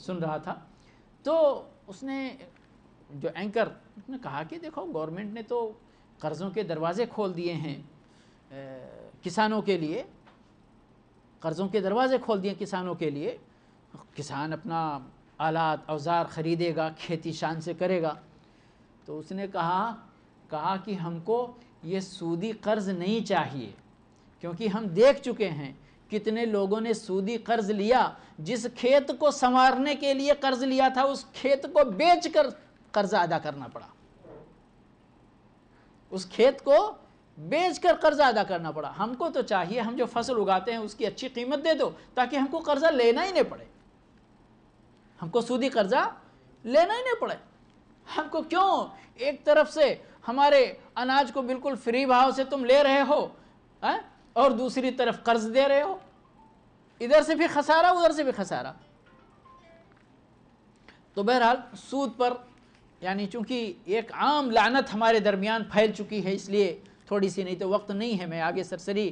سن رہا تھا، تو اس نے جو اینکر اس نے کہا کہ دیکھو گورنمنٹ نے تو قرضوں کے دروازے کھول دیے ہیں کسانوں کے لیے، قرضوں کے دروازے کھول دیے کسانوں کے لیے، کسان اپنا آلات اوزار خریدے گا، کھیتی شان سے کرے گا۔ تو اس نے کہا کہ ہم کو یہ سودی قرض نہیں چاہیے، کیونکہ ہم دیکھ چکے ہیں کتنے لوگوں نے سودی قرض لیا، جس کھیت کو سنوارنے کے لیے قرض لیا تھا اس کھیت کو بیچ کر قرض ادا کرنا پڑا، اس کھیت کو بیچ کر قرضہ ادا کرنا پڑا۔ ہم کو تو چاہیے ہم جو فصل اگاتے ہیں اس کی اچھی قیمت دے دو تاکہ ہم کو قرضہ لینا ہی نہیں پڑے، ہم کو سودی قرضہ لینا ہی نہیں پڑے۔ ہم کو کیوں ایک طرف سے ہمارے اناج کو بالکل فری بھاؤ سے تم لے رہے ہو اور دوسری طرف قرض دے رہے ہو، ادھر سے بھی خسارہ ادھر سے بھی خسارہ۔ تو بہرحال سود پر یعنی چونکہ ایک عام لعنت ہمارے درمیان پھیل چکی ہے، اس لیے تھوڑی سی، نہیں تو وقت نہیں ہے، میں آگے سرسری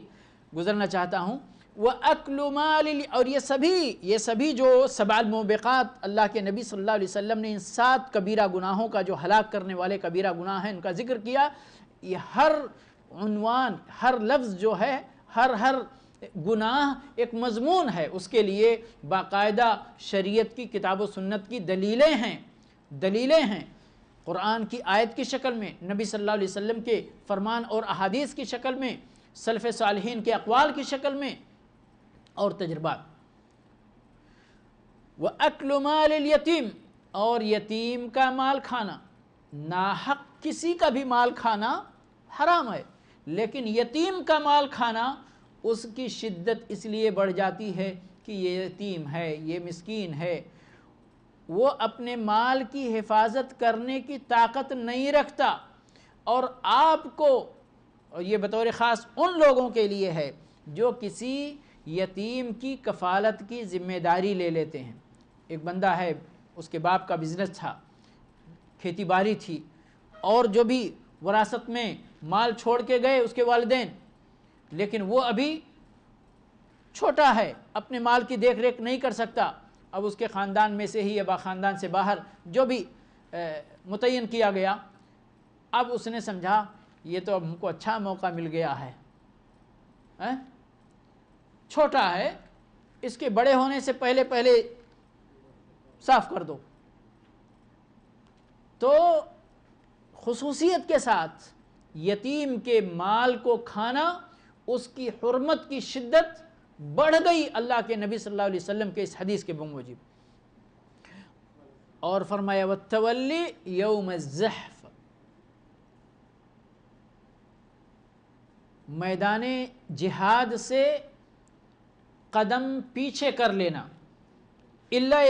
گزرنا چاہتا ہوں۔ وَأَكْلُ مَالِ، اور یہ سبھی جو 7 الموبقات اللہ کے نبی صلی اللہ علیہ وسلم نے ان 7 کبیرہ گناہوں کا جو ہلاک کرنے والے کبیرہ گناہ ہیں ان کا ذکر کیا، یہ ہر عنوان، ہر لفظ جو ہے، ہر گناہ ایک مضمون ہے، اس کے لیے باقاعدہ شریعت کی کتاب و سنت کی دلیلیں ہیں، قرآن کی آیت کی شکل میں، نبی صلی اللہ علیہ وسلم کے فرمان اور احادیث کی شکل میں، سلف صالحین کے اقوال کی شکل میں اور تجربات۔ وَأَكْلُ مَالِ الْيَتِيمِ، اور یتیم کا مال کھانا، ناحق کسی کا بھی مال کھانا حرام ہے، لیکن یتیم کا مال کھانا اس کی شدت اس لیے بڑھ جاتی ہے کہ یہ یتیم ہے، یہ مسکین ہے، وہ اپنے مال کی حفاظت کرنے کی طاقت نہیں رکھتا، اور آپ کو، اور یہ بطور خاص ان لوگوں کے لیے ہے جو کسی یتیم کی کفالت کی ذمہ داری لے لیتے ہیں۔ ایک بندہ ہے، اس کے باپ کا بزنس تھا، کھیتی باڑی تھی، اور جو بھی وراثت میں مال چھوڑ کے گئے اس کے والدین، لیکن وہ ابھی چھوٹا ہے، اپنے مال کی دیکھ ریکھ نہیں کر سکتا۔ اب اس کے خاندان میں سے ہی یا خاندان سے باہر جو بھی متعین کیا گیا، اب اس نے سمجھا یہ تو اب ہم کو اچھا موقع مل گیا ہے، چھوٹا ہے، اس کے بڑے ہونے سے پہلے صاف کر دو۔ تو خصوصیت کے ساتھ یتیم کے مال کو کھانا، اس کی حرمت کی شدت بڑھ گئی اللہ کے نبی صلی اللہ علیہ وسلم کے اس حدیث کے بموجب، اور فرمایا وَالتَّوَلِّ يَوْمَ الزَّحْفِ، میدان جہاد سے قدم پیچھے کر لینا، اللہ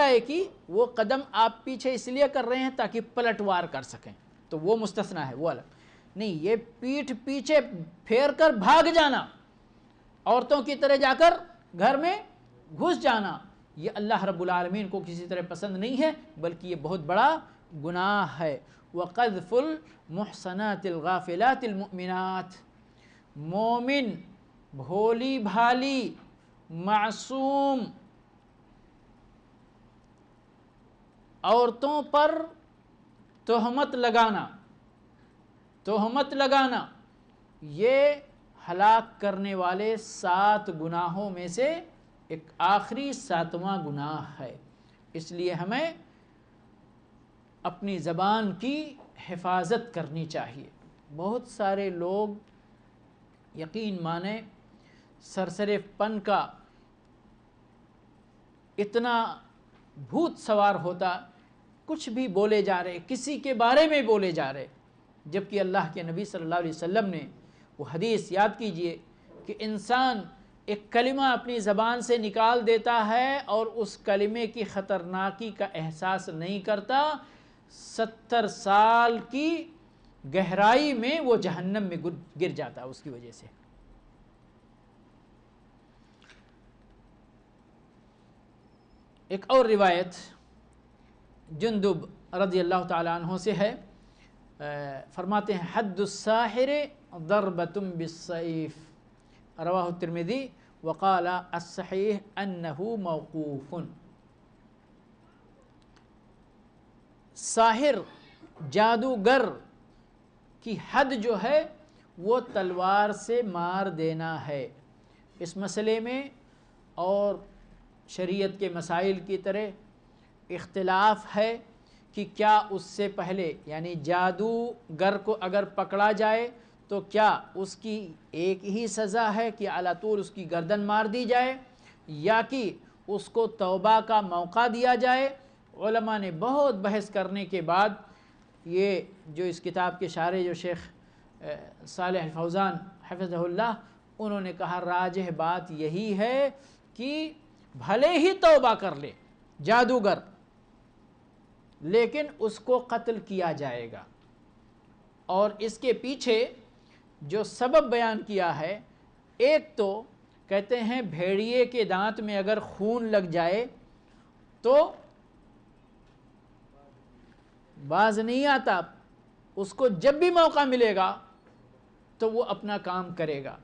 ایک ہی وہ قدم آپ پیچھے اس لیے کر رہے ہیں تاکہ پلٹوار کر سکیں، تو وہ مستثنیٰ ہے، وہ الگ نہیں، یہ پیٹھ پیچھے پھیر کر بھاگ جانا، عورتوں کی طرح جا کر گھر میں گھس جانا، یہ اللہ رب العالمین کو کسی طرح پسند نہیں ہے، بلکہ یہ بہت بڑا گناہ ہے۔ وَقَذْفُ الْمُحْصَنَاتِ الْغَافِلَاتِ الْمُؤْمِنَاتِ، مومن بھولی بھالی معصوم عورتوں پر تہمت لگانا، یہ ہلاک کرنے والے 7 گناہوں میں سے ایک آخری 7واں گناہ ہے۔ اس لیے ہمیں اپنی زبان کی حفاظت کرنی چاہیے۔ بہت سارے لوگ یقین مانیں سرسرِ پن کا اتنا بھوت سوار ہوتا، کچھ بھی بولے جا رہے، کسی کے بارے میں بولے جا رہے، جبکہ اللہ کے نبی صلی اللہ علیہ وسلم نے وہ حدیث یاد کیجئے کہ انسان ایک کلمہ اپنی زبان سے نکال دیتا ہے اور اس کلمے کی خطرناکی کا احساس نہیں کرتا، 70 سال کی گہرائی میں وہ جہنم میں گر جاتا اس کی وجہ سے۔ ایک اور روایت جندب رضی اللہ تعالیٰ عنہ سے ہے، فرماتے ہیں حد الساحر ضربۃ بالسیف، رواہ الترمذی وقال الصحیح انہ موقوف۔ ساحر، جادوگر کی حد جو ہے وہ تلوار سے مار دینا ہے۔ اس مسئلے میں اور شریعت کے مسائل کی طرح اختلاف ہے کہ کیا اس سے پہلے یعنی جادوگر کو اگر پکڑا جائے تو کیا اس کی ایک ہی سزا ہے کہ علی طول اس کی گردن مار دی جائے، یا کہ اس کو توبہ کا موقع دیا جائے۔ علماء نے بہت بحث کرنے کے بعد یہ جو اس کتاب کے شارح جو شیخ صالح الفوزان حفظہ اللہ، انہوں نے کہا راجح بات یہی ہے کہ بھلے ہی توبہ کر لے جادوگر، لیکن اس کو قتل کیا جائے گا، اور اس کے پیچھے جو سبب بیان کیا ہے، ایک تو کہتے ہیں بھیڑیے کے دانت میں اگر خون لگ جائے تو باز نہیں آتا، اس کو جب بھی موقع ملے گا تو وہ اپنا کام کرے گا۔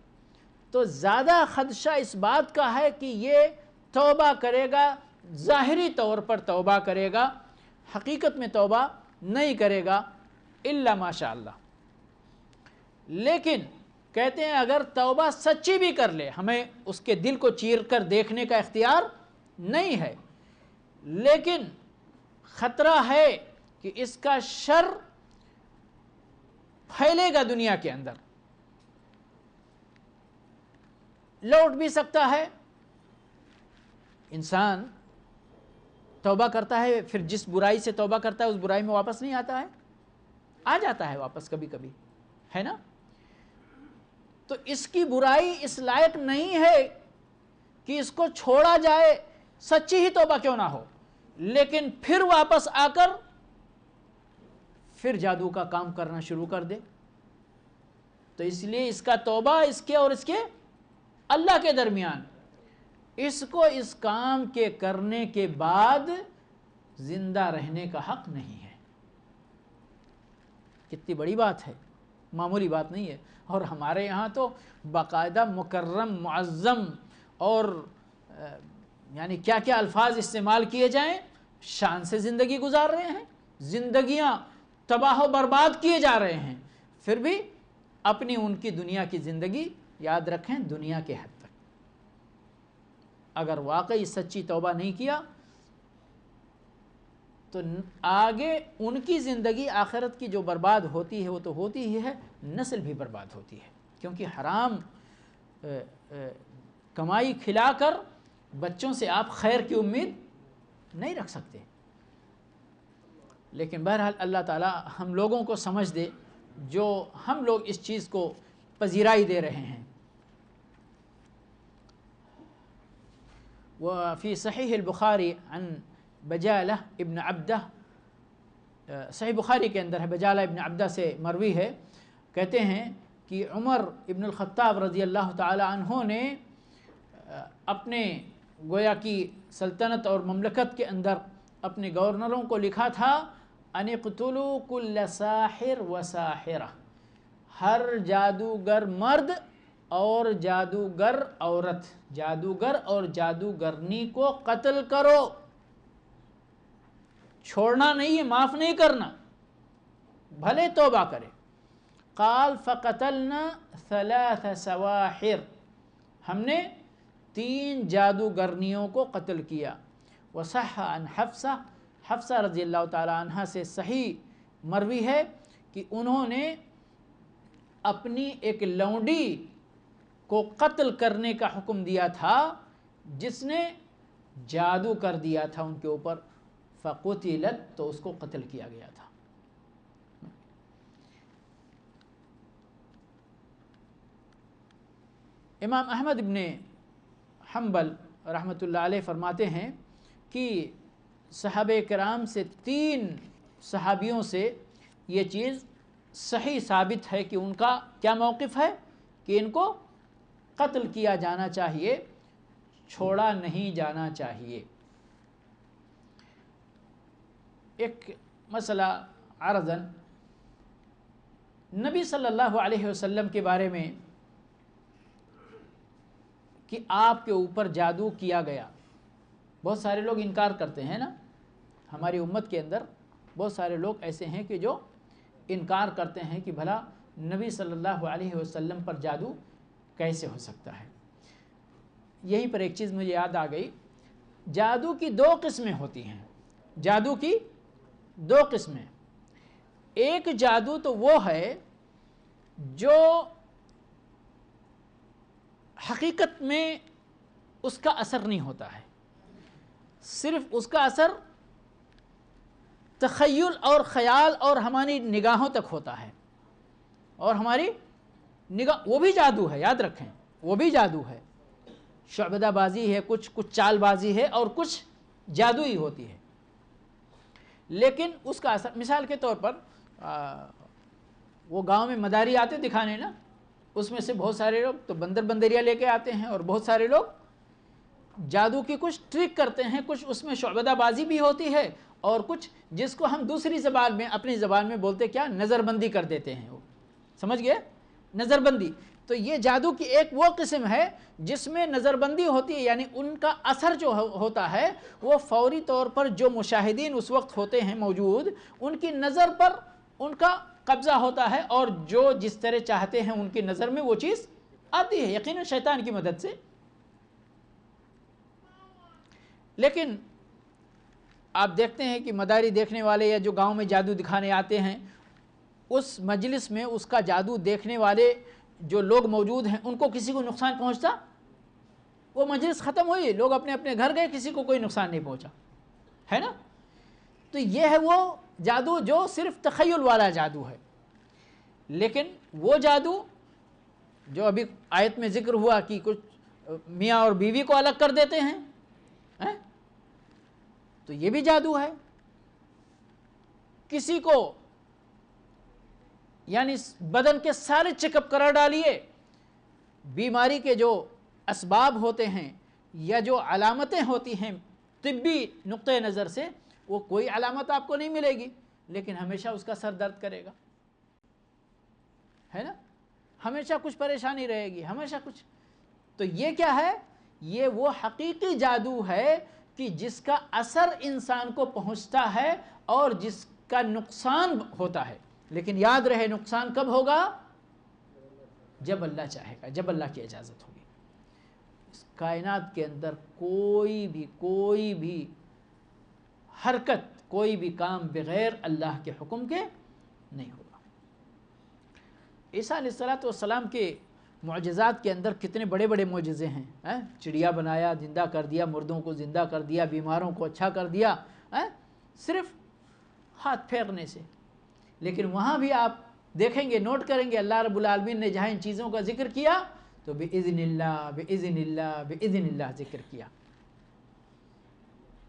تو زیادہ خدشہ اس بات کا ہے کہ یہ توبہ کرے گا، ظاہری طور پر توبہ کرے گا، حقیقت میں توبہ نہیں کرے گا الا ماشاء اللہ۔ لیکن کہتے ہیں اگر توبہ سچی بھی کر لے، ہمیں اس کے دل کو چیر کر دیکھنے کا اختیار نہیں ہے، لیکن خطرہ ہے کہ اس کا شر پھیلے گا دنیا کے اندر، لوٹ بھی سکتا ہے۔ انسان توبہ کرتا ہے، پھر جس برائی سے توبہ کرتا ہے اس برائی میں واپس نہیں آتا ہے، آ جاتا ہے واپس کبھی کبھی، ہے نا؟ تو اس کی برائی اس لائق نہیں ہے کہ اس کو چھوڑا جائے، سچی ہی توبہ کیوں نہ ہو، لیکن پھر واپس آ کر پھر جادو کا کام کرنا شروع کر دے۔ تو اس لیے اس کا توبہ اس کے اور اس کے اللہ کے درمیان، اس کو اس کام کے کرنے کے بعد زندہ رہنے کا حق نہیں ہے۔ کتنی بڑی بات ہے، معمولی بات نہیں ہے۔ اور ہمارے یہاں تو باقاعدہ مکرم معظم اور یعنی کیا کیا الفاظ استعمال کیے جائیں، شان سے زندگی گزار رہے ہیں، زندگیاں تباہ و برباد کیے جا رہے ہیں، پھر بھی اپنی ان کی دنیا کی زندگی، یاد رکھیں دنیا کے حد تک۔ اگر واقعی سچی توبہ نہیں کیا تو آگے ان کی زندگی آخرت کی جو برباد ہوتی ہے وہ تو ہوتی ہی ہے، نسل بھی برباد ہوتی ہے، کیونکہ حرام کمائی کھلا کر بچوں سے آپ خیر کی امید نہیں رکھ سکتے۔ لیکن بہرحال اللہ تعالی ہم لوگوں کو سمجھ دے جو ہم لوگ اس چیز کو پذیرائی دے رہے ہیں۔ وفي صحیح البخاری عن بجالہ ابن عبدہ، صحیح بخاری کے اندر ہے، بجالہ ابن عبدہ سے مروی ہے، کہتے ہیں کہ عمر ابن الخطاب رضی اللہ تعالی عنہ نے اپنے گویا کی سلطنت اور مملکت کے اندر اپنے گورنروں کو لکھا تھا ان اقتلوا کل ساحر و ساحرہ، ہر جادوگر مرد اور جادوگر عورت، جادوگر اور جادوگرنی کو قتل کرو، چھوڑنا نہیں ہے، معاف نہیں کرنا، بھلے توبہ کرے۔ قال فقتلنا 3 سواحر، ہم نے 3 جادوگرنیوں کو قتل کیا۔ وصح عن حفصہ، حفصہ رضی اللہ تعالی عنہ سے صحیح مروی ہے کہ انہوں نے اپنی ایک لونڈی کو قتل کرنے کا حکم دیا تھا جس نے جادو کر دیا تھا ان کے اوپر، فقتلت، تو اس کو قتل کیا گیا تھا۔ امام احمد ابن حنبل رحمۃ اللہ علیہ فرماتے ہیں کہ صحابہ کرام سے 3 صحابیوں سے یہ چیز صحیح ثابت ہے کہ ان کا کیا موقف ہے کہ ان کو قتل کیا جانا چاہیے، چھوڑا نہیں جانا چاہیے۔ ایک مسئلہ عرضاً، نبی صلی اللہ علیہ وسلم کے بارے میں کہ آپ کے اوپر جادو کیا گیا، بہت سارے لوگ انکار کرتے ہیں نا، ہماری امت کے اندر بہت سارے لوگ ایسے ہیں کہ جو انکار کرتے ہیں کہ بھلا نبی صلی اللہ علیہ وسلم پر جادو کیسے ہو سکتا ہے۔ یہیں پر ایک چیز مجھے یاد آ گئی، جادو کی 2 قسمیں ہوتی ہیں، جادو کی 2 قسمیں۔ ایک جادو تو وہ ہے جو حقیقت میں اس کا اثر نہیں ہوتا ہے، صرف اس کا اثر تخیل اور خیال اور ہماری نگاہوں تک ہوتا ہے، اور ہماری نگاہ، وہ بھی جادو ہے، یاد رکھیں وہ بھی جادو ہے، شعبدہ بازی ہے، کچھ چال بازی ہے، اور کچھ جادو ہی ہوتی ہے، لیکن اس کا اثر، مثال کے طور پر وہ گاؤں میں مداری آتے دکھانے نا، اس میں سے بہت سارے لوگ تو بندر بندریا لے کے آتے ہیں، اور بہت سارے لوگ جادو کی کچھ ٹرک کرتے ہیں، کچھ اس میں شعبدہ بازی بھی ہوتی ہے، اور کچھ جس کو ہم دوسری زبان میں اپنی زبان میں بولتے کیا، نظر بندی کر دیتے ہیں، وہ سمجھ گئے، نظر بندی۔ تو یہ جادو کی ایک وہ قسم ہے جس میں نظر بندی ہوتی ہے، یعنی ان کا اثر جو ہوتا ہے وہ فوری طور پر جو مشاہدین اس وقت ہوتے ہیں موجود، ان کی نظر پر ان کا قبضہ ہوتا ہے، اور جو جس طرح چاہتے ہیں ان کی نظر میں وہ چیز آتی ہے، یقیناً شیطان کی مدد سے۔ لیکن آپ دیکھتے ہیں کہ مداری دیکھنے والے یا جو گاؤں میں جادو دکھانے آتے ہیں، اس مجلس میں اس کا جادو دیکھنے والے جو لوگ موجود ہیں ان کو کسی کو نقصان پہنچتا؟ وہ مجلس ختم ہوئی، لوگ اپنے اپنے گھر گئے، کسی کو کوئی نقصان نہیں پہنچا، ہے نا؟ تو یہ ہے وہ جادو جو صرف تخیل والا جادو ہے۔ لیکن وہ جادو جو ابھی آیت میں ذکر ہوا کہ کچھ میاں اور بیوی کو الگ کر دیتے ہیں، تو یہ بھی جادو ہے۔ کسی کو یعنی بدن کے سارے چیک اپ کرا ڈالیے، بیماری کے جو اسباب ہوتے ہیں یا جو علامتیں ہوتی ہیں طبی نقطۂ نظر سے، وہ کوئی علامت آپ کو نہیں ملے گی، لیکن ہمیشہ اس کا سر درد کرے گا، ہے نا؟ ہمیشہ کچھ پریشانی رہے گی، ہمیشہ کچھ۔ تو یہ کیا ہے؟ یہ وہ حقیقی جادو ہے کہ جس کا اثر انسان کو پہنچتا ہے اور جس کا نقصان ہوتا ہے، لیکن یاد رہے نقصان کب ہوگا؟ جب اللہ چاہے گا، جب اللہ کی اجازت ہوگی۔ اس کائنات کے اندر کوئی بھی حرکت، کوئی بھی کام بغیر اللہ کے حکم کے نہیں ہوگا۔ عیسیٰ علیہ السلام کے معجزات کے اندر کتنے بڑے بڑے معجزے ہیں، چڑیا بنایا، زندہ کر دیا، مردوں کو زندہ کر دیا، بیماروں کو اچھا کر دیا، صرف ہاتھ پھیرنے سے۔ لیکن وہاں بھی آپ دیکھیں گے، نوٹ کریں گے، اللہ رب العالمین نے جہاں ان چیزوں کا ذکر کیا تو بِإِذْنِ اللہ بِإِذْنِ اللہ بِإِذْنِ اللہ ذکر کیا۔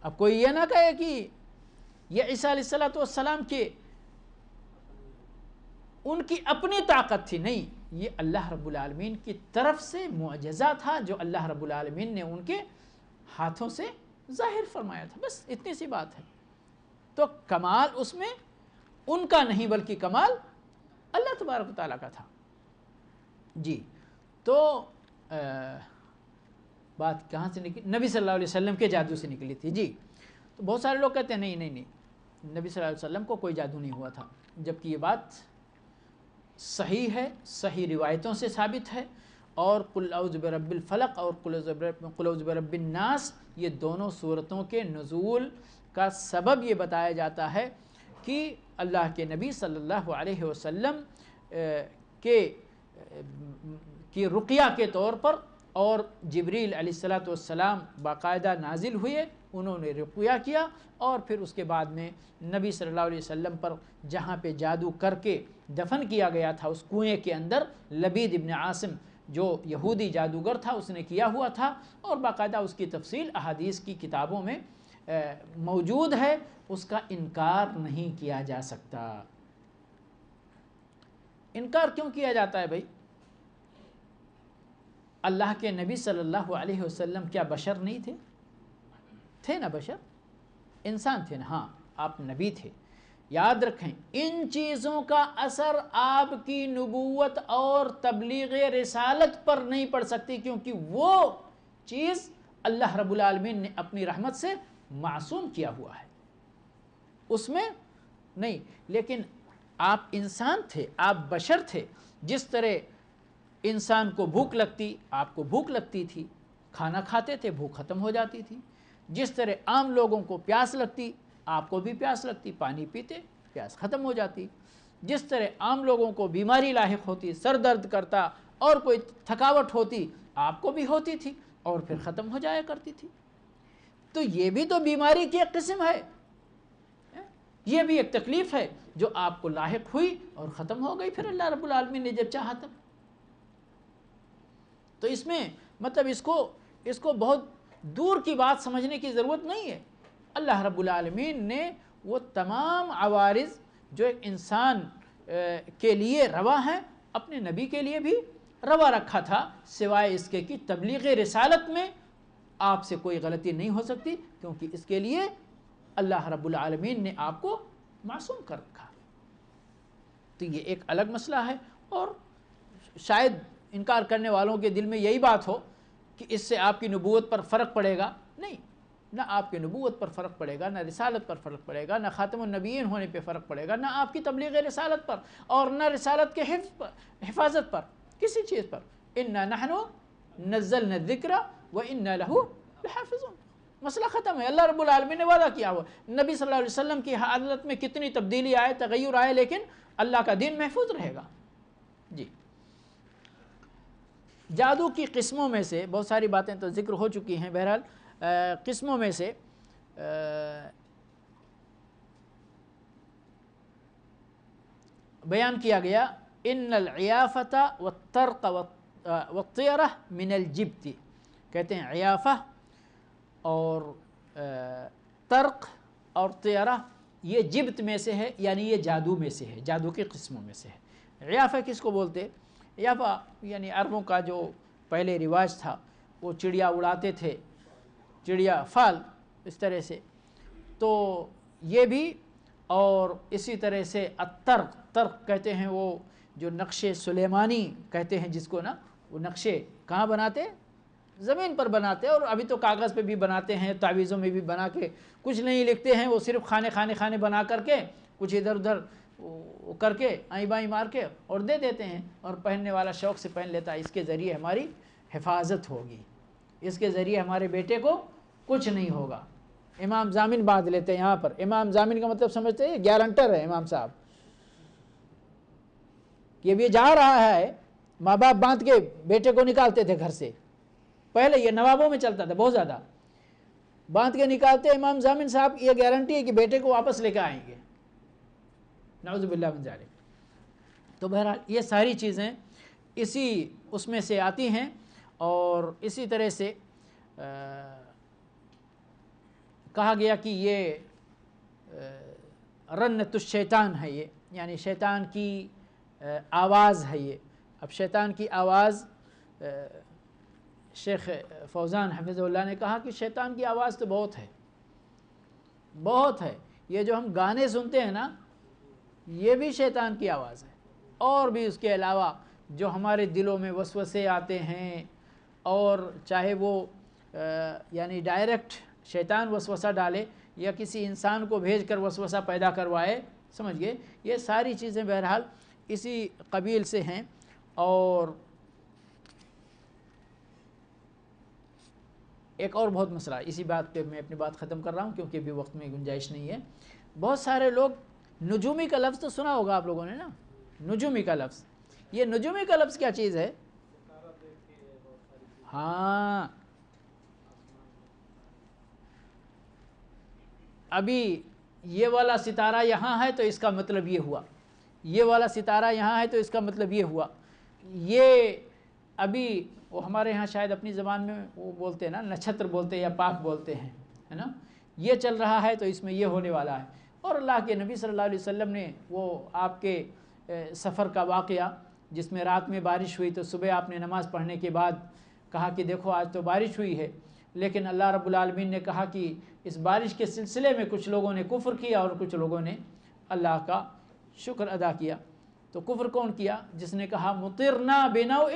اب کوئی یہ نہ کہے کہ یہ عیسیٰ علیہ السلام کے ان کی اپنی طاقت تھی، نہیں، یہ اللہ رب العالمین کی طرف سے معجزہ تھا جو اللہ رب العالمین نے ان کے ہاتھوں سے ظاہر فرمایا تھا، بس اتنی سی بات ہے۔ تو کمال اس میں ان کا نہیں بلکہ کمال اللہ تبارک و تعالیٰ کا تھا۔ جی، تو بات کہاں سے نکلی؟ نبی صلی اللہ علیہ وسلم کے جادو سے نکلی تھی۔ جی، تو بہت سارے لوگ کہتے ہیں نہیں نبی صلی اللہ علیہ وسلم کو کوئی جادو نہیں ہوا تھا، جبکہ یہ بات صحیح ہے، صحیح روایتوں سے ثابت ہے، اور قل اعوذ برب الفلق اور قل اعوذ برب الناس، یہ دونوں صورتوں کے نزول کا سبب یہ بتایا جاتا ہے کہ اللہ کے نبی صلی اللہ علیہ وسلم کی رقیہ کے طور پر، اور جبریل علیہ السلام باقاعدہ نازل ہوئے، انہوں نے رقیہ کیا، اور پھر اس کے بعد میں نبی صلی اللہ علیہ وسلم پر جہاں پہ جادو کر کے دفن کیا گیا تھا اس کنویں کے اندر، لبید ابن عاصم جو یہودی جادوگر تھا اس نے کیا ہوا تھا، اور باقاعدہ اس کی تفصیل احادیث کی کتابوں میں موجود ہے، اس کا انکار نہیں کیا جا سکتا۔ انکار کیوں کیا جاتا ہے بھائی؟ اللہ کے نبی صلی اللہ علیہ وسلم کیا بشر نہیں تھے؟ تھے نا، بشر، انسان تھے نا، ہاں، آپ نبی تھے۔ یاد رکھیں، ان چیزوں کا اثر آپ کی نبوت اور تبلیغ رسالت پر نہیں پڑ سکتی، کیونکہ وہ چیز اللہ رب العالمین نے اپنی رحمت سے معصوم کیا ہوا ہے، اس میں نہیں۔ لیکن آپ انسان تھے، آپ بشر تھے، جس طرح انسان کو بھوک لگتی، آپ کو بھوک لگتی تھی، کھانا کھاتے تھے، بھوک ختم ہو جاتی تھی۔ جس طرح عام لوگوں کو پیاس لگتی، آپ کو بھی پیاس لگتی، پانی پیتے، پیاس ختم ہو جاتی۔ جس طرح عام لوگوں کو بیماری لاحق ہوتی، سر درد کرتا اور کوئی تھکاوٹ ہوتی، آپ کو بھی ہوتی تھی اور پھر ختم ہو جایا کرتی تھی۔ تو یہ بھی تو بیماری کی ایک قسم ہے، یہ بھی ایک تکلیف ہے جو آپ کو لاحق ہوئی اور ختم ہو گئی، پھر اللہ رب العالمین نے جب چاہا تب۔ تو اس میں مطلب اس کو بہت دور کی بات سمجھنے کی ضرورت نہیں ہے۔ اللہ رب العالمین نے وہ تمام عوارض جو ایک انسان کے لیے روا ہیں اپنے نبی کے لیے بھی روا رکھا تھا، سوائے اس کے کہ تبلیغ رسالت میں آپ سے کوئی غلطی نہیں ہو سکتی، کیونکہ اس کے لیے اللہ رب العالمین نے آپ کو معصوم کر رکھا۔ تو یہ ایک الگ مسئلہ ہے، اور شاید انکار کرنے والوں کے دل میں یہی بات ہو کہ اس سے آپ کی نبوت پر فرق پڑے گا۔ نہیں، نہ آپ کی نبوت پر فرق پڑے گا، نہ رسالت پر فرق پڑے گا، نہ خاتم النبیین ہونے پہ فرق پڑے گا، نہ آپ کی تبلیغ رسالت پر، اور نہ رسالت کے حفاظت پر، کسی چیز پر۔ اِنَّا نَحْنُ نَزَّلْنَا الذِّكْرَ وَإِنَّا لَهُ لَحَافِظُونَ۔ مسئلہ ختم ہے۔ اللہ رب العالمین نے وعدہ کیا ہوا، نبی صلی اللہ علیہ وسلم کی حالت میں کتنی تبدیلی آئے، تغیر آئے، لیکن اللہ کا دین محفوظ رہے گا۔ جی، جادو کی قسموں میں سے بہت ساری باتیں تو ذکر ہو چکی ہیں، بہرحال قسموں میں سے بیان کیا گیا، ان العیافۃ والطرق والطیرہ من الجبت، کہتے ہیں عیافہ اور طرق اور طیرہ یہ جبت میں سے ہے، یعنی یہ جادو میں سے ہے، جادو کی قسموں میں سے ہے۔ عیافہ کس کو بولتے؟ عیافہ یعنی عربوں کا جو پہلے رواج تھا، وہ چڑیا اڑاتے تھے، چڑیا فال اس طرح سے، تو یہ بھی، اور اسی طرح سے الطرق، طرق کہتے ہیں وہ جو نقشے سلیمانی کہتے ہیں جس کو نا، وہ نقشے کہاں بناتے؟ زمین پر بناتے، اور ابھی تو کاغذ پہ بھی بناتے ہیں، تعویذوں میں بھی بنا کے، کچھ نہیں لکھتے ہیں، وہ صرف خانے بنا کر کے کچھ ادھر ادھر کر کے آئیں بائیں مار کے اور دے دیتے ہیں، اور پہننے والا شوق سے پہن لیتا ہے، اس کے ذریعے ہماری حفاظت ہوگی، اس کے ذریعے ہمارے بیٹے کو کچھ نہیں ہوگا۔ امام ضامن باندھ لیتے ہیں، یہاں پر امام ضامن کا مطلب سمجھتے ہیں، گارنٹر ہے امام صاحب، کہ اب یہ جا رہا ہے، ماں باپ باندھ کے بیٹے کو نکالتے تھے گھر سے، پہلے یہ نوابوں میں چلتا تھا بہت زیادہ، باندھ کے نکالتے، امام ضامن صاحب یہ گارنٹی ہے کہ بیٹے کو واپس لے کے آئیں گے، نعوذ باللہ من ذالک۔ تو بہرحال یہ ساری چیزیں اسی اس میں سے آتی ہیں، اور اسی طرح سے کہا گیا کہ یہ رنت الشیطان ہے، یہ یعنی شیطان کی آواز ہے یہ۔ اب شیطان کی آواز، شیخ فوزان حفظہ اللہ نے کہا کہ شیطان کی آواز تو بہت ہے، بہت ہے، یہ جو ہم گانے سنتے ہیں نا، یہ بھی شیطان کی آواز ہے، اور بھی اس کے علاوہ جو ہمارے دلوں میں وسوسے آتے ہیں، اور چاہے وہ یعنی ڈائریکٹ شیطان وسوسہ ڈالے یا کسی انسان کو بھیج کر وسوسہ پیدا کروائے، سمجھ گئے، یہ ساری چیزیں بہرحال اسی قبیل سے ہیں۔ اور ایک اور بہت مسئلہ، اسی بات پہ میں اپنی بات ختم کر رہا ہوں کیونکہ ابھی وقت میں گنجائش نہیں ہے۔ بہت سارے لوگ، نجومی کا لفظ تو سنا ہوگا آپ لوگوں نے نا، نجومی کا لفظ، یہ نجومی کا لفظ کیا چیز ہے؟ ہاں، ابھی یہ والا ستارہ یہاں ہے تو اس کا مطلب یہ ہوا، یہ والا ستارہ یہاں ہے تو اس کا مطلب یہ ہوا، یہ ابھی وہ ہمارے ہاں شاید اپنی زبان میں وہ بولتے ہیں نا، نچھتر بولتے ہیں یا پاک بولتے ہیں، ہے نا، یہ چل رہا ہے تو اس میں یہ ہونے والا ہے۔ اور اللہ کے نبی صلی اللہ علیہ وسلم نے وہ آپ کے سفر کا واقعہ جس میں رات میں بارش ہوئی تو صبح آپ نے نماز پڑھنے کے بعد کہا کہ دیکھو آج تو بارش ہوئی ہے، لیکن اللہ رب العالمین نے کہا کہ اس بارش کے سلسلے میں کچھ لوگوں نے کفر کیا اور کچھ لوگوں نے اللہ کا شکر ادا کیا۔ تو کفر کون کیا؟ جس نے کہا مطرنا بنوع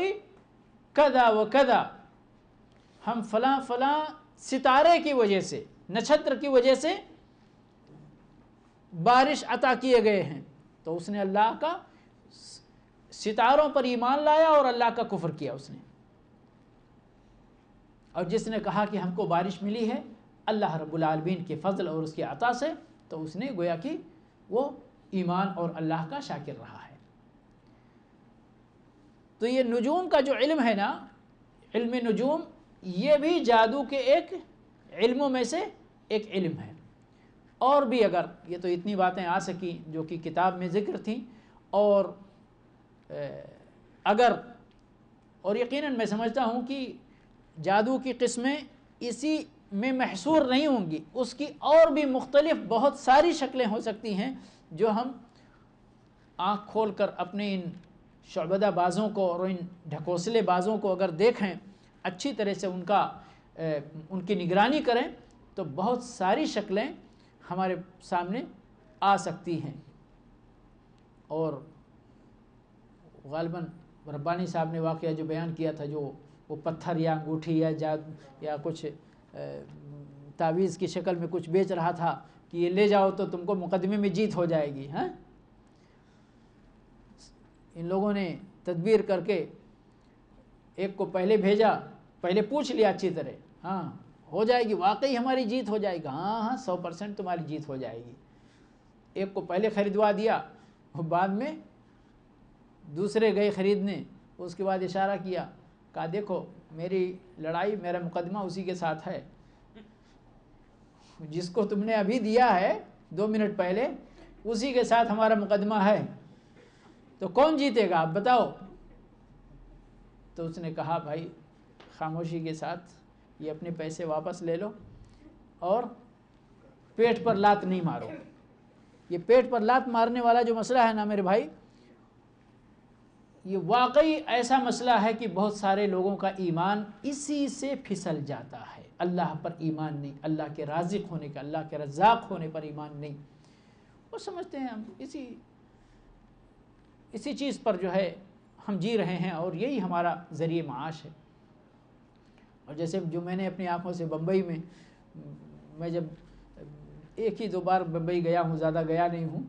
کذا و کذا، ہم فلاں فلاں ستارے کی وجہ سے، نچھتر کی وجہ سے بارش عطا کیے گئے ہیں، تو اس نے اللہ کا ستاروں پر ایمان لایا اور اللہ کا کفر کیا اس نے۔ اور جس نے کہا کہ ہم کو بارش ملی ہے اللہ رب العالمین کے فضل اور اس کے عطا سے، تو اس نے گویا کہ وہ ایمان اور اللہ کا شاکر رہا ہے۔ تو یہ نجوم کا جو علم ہے نا، علم نجوم، یہ بھی جادو کے ایک علموں میں سے ایک علم ہے۔ اور بھی اگر یہ تو اتنی باتیں آ سکی جو کہ کتاب میں ذکر تھیں، اور اگر اور یقیناً میں سمجھتا ہوں کہ جادو کی قسمیں اسی میں محصور نہیں ہوں گی، اس کی اور بھی مختلف بہت ساری شکلیں ہو سکتی ہیں جو ہم آنکھ کھول کر اپنے ان شعبدہ بازوں کو اور ان ڈھکوسلے بازوں کو اگر دیکھیں، اچھی طرح سے ان کی نگرانی کریں، تو بہت ساری شکلیں ہمارے سامنے آ سکتی ہیں۔ اور غالباً ربانی صاحب نے واقعہ جو بیان کیا تھا، جو وہ پتھر یا انگوٹھی یا کچھ تعویذ کی شکل میں کچھ بیچ رہا تھا کہ یہ لے جاؤ تو تم کو مقدمے میں جیت ہو جائے گی۔ ہاں، ان لوگوں نے تدبیر کر کے ایک کو پہلے بھیجا، پہلے پوچھ لیا اچھی طرح، ہاں ہو جائے گی، واقعی ہماری جیت ہو جائے گی، ہاں 100% تمہاری جیت ہو جائے گی۔ ایک کو پہلے خریدوا دیا، اور بعد میں دوسرے گئے خریدنے، اس کے بعد اشارہ کیا، کہا دیکھو میری لڑائی، میرا مقدمہ اسی کے ساتھ ہے، جس کو تم نے ابھی دیا ہے 2 منٹ پہلے، اسی کے ساتھ ہمارا مقدمہ ہے، تو کون جیتے گا آپ بتاؤ؟ تو اس نے کہا بھائی خاموشی کے ساتھ یہ اپنے پیسے واپس لے لو اور پیٹ پر لات نہیں مارو۔ یہ پیٹ پر لات مارنے والا جو مسئلہ ہے نا میرے بھائی، یہ واقعی ایسا مسئلہ ہے کہ بہت سارے لوگوں کا ایمان اسی سے پھسل جاتا ہے۔ اللہ پر ایمان نہیں، اللہ کے رازق ہونے کا، اللہ کے رزاق ہونے پر ایمان نہیں، وہ سمجھتے ہیں ہم اسی چیز پر جو ہے ہم جی رہے ہیں اور یہی ہمارا ذریعہ معاش ہے۔ اور جیسے جو میں نے اپنی آنکھوں سے بمبئی میں جب 1 ہی 2 بار بمبئی گیا ہوں، زیادہ گیا نہیں ہوں،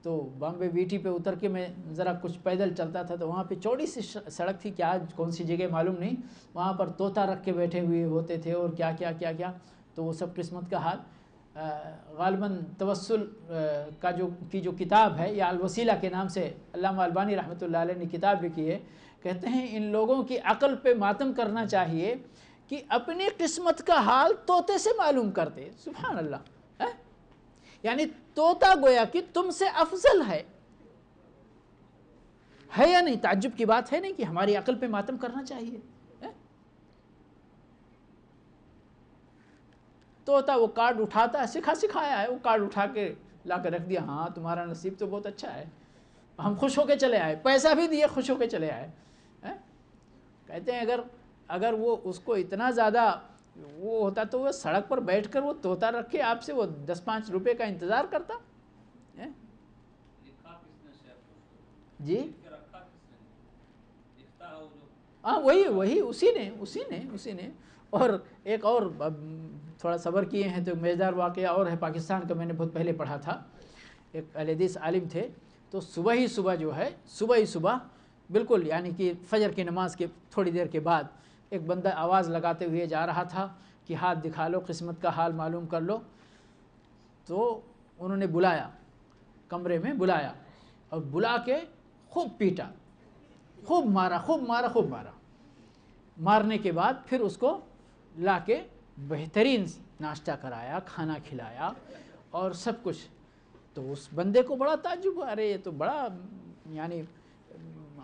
تو بامبے وی ٹی پہ اتر کے میں ذرا کچھ پیدل چلتا تھا، تو وہاں پہ چوڑی سی سڑک تھی، کیا کون سی جگہ معلوم نہیں، وہاں پر طوطا رکھ کے بیٹھے ہوئے ہوتے تھے اور کیا کیا کیا کیا، تو وہ سب قسمت کا حال۔ غالباً توسل کی جو کتاب ہے، یا الوسیلہ کے نام سے علامہ البانی رحمۃ اللہ علیہ نے کتاب لکھی ہے، کہتے ہیں ان لوگوں کی عقل پہ ماتم کرنا چاہیے کہ اپنی قسمت کا حال طوطے سے معلوم کرتے۔ سبحان اللہ، یعنی طوطا گویا کہ تم سے افضل ہے یا نہیں؟ تعجب کی بات ہے نہیں کہ ہماری عقل پہ ماتم کرنا چاہیے۔ طوطا وہ کارڈ اٹھاتا ہے، سکھایا ہے، وہ کارڈ اٹھا کے لا کے رکھ دیا، ہاں تمہارا نصیب تو بہت اچھا ہے، ہم خوش ہو کے چلے آئے، پیسہ بھی دیے، خوش ہو کے چلے آئے۔ کہتے ہیں اگر وہ اس کو اتنا زیادہ وہ ہوتا تو وہ سڑک پر بیٹھ کر وہ طوطا رکھ کے آپ سے وہ 10-5 روپے کا انتظار کرتا۔ جی ہاں، وہی اسی نے۔ اور ایک اور تھوڑا صبر کیے ہیں تو مزیدار واقعہ اور ہے، پاکستان کا میں نے بہت پہلے پڑھا تھا، ایک اہل حدیث عالم تھے، تو صبح ہی صبح بالکل یعنی کہ فجر کی نماز کے تھوڑی دیر کے بعد ایک بندہ آواز لگاتے ہوئے جا رہا تھا کہ ہاتھ دکھا لو، قسمت کا حال معلوم کر لو۔ تو انہوں نے بلایا، کمرے میں بلایا اور بلا کے خوب پیٹا، خوب مارا۔ مارنے کے بعد پھر اس کو لا کے بہترین ناشتہ کرایا، کھانا کھلایا اور سب کچھ۔ تو اس بندے کو بڑا تعجب، ارے یہ تو بڑا یعنی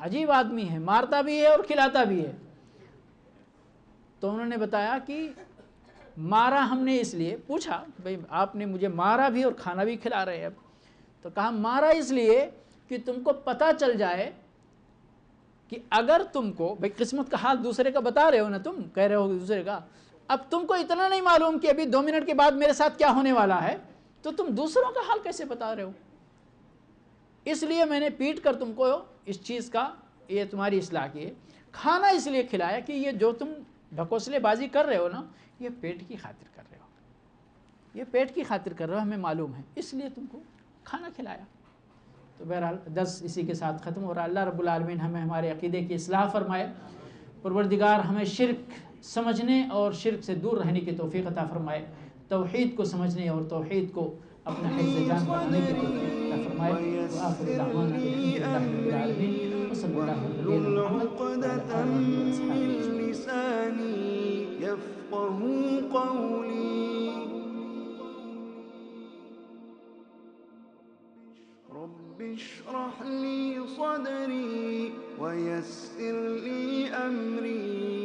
عجیب آدمی ہے، مارتا بھی ہے اور کھلاتا بھی ہے۔ تو انہوں نے بتایا کہ مارا ہم نے اس لیے، پوچھا بھئی آپ نے مجھے مارا بھی اور کھانا بھی کھلا رہے ہیں، تو کہا مارا اس لیے کہ تم کو پتہ چل جائے کہ اگر تم کو بھئی قسمت کا حال دوسرے کا بتا رہے ہو نا، تم کہہ رہے ہو دوسرے کا، اب تم کو اتنا نہیں معلوم کہ ابھی 2 منٹ کے بعد میرے ساتھ کیا ہونے والا ہے، تو تم دوسروں کا حال کیسے بتا رہے ہو؟ اس لیے میں نے پیٹ کر تم کو اس چیز کا، یہ تمہاری اصلاح کی ہے۔ کھانا اس لیے کھلایا کہ یہ جو تم ڈھکوسلے بازی کر رہے ہو نا، یہ پیٹ کی خاطر کر رہے ہو، ہمیں معلوم ہے، اس لیے تم کو کھانا کھلایا۔ تو بہرحال 10 اسی کے ساتھ ختم ہو رہا۔ اللہ رب العالمین ہمیں ہمارے عقیدے کی اصلاح فرمائے، پروردگار ہمیں شرک سمجھنے اور شرک سے دور رہنے کی توفیق عطا فرمائے، توحید کو سمجھنے اور توحید کو اپنا حفظ جان بنانے کی توفیق عطا فرمائے۔ وآخر دعوانا الحمدللہ رب العالمین، وصلی اللہ علی نبینا محمد وعلی آلہ وأصحابہ أجمعین۔ رب اشرح لي صدري ويسر لي أمري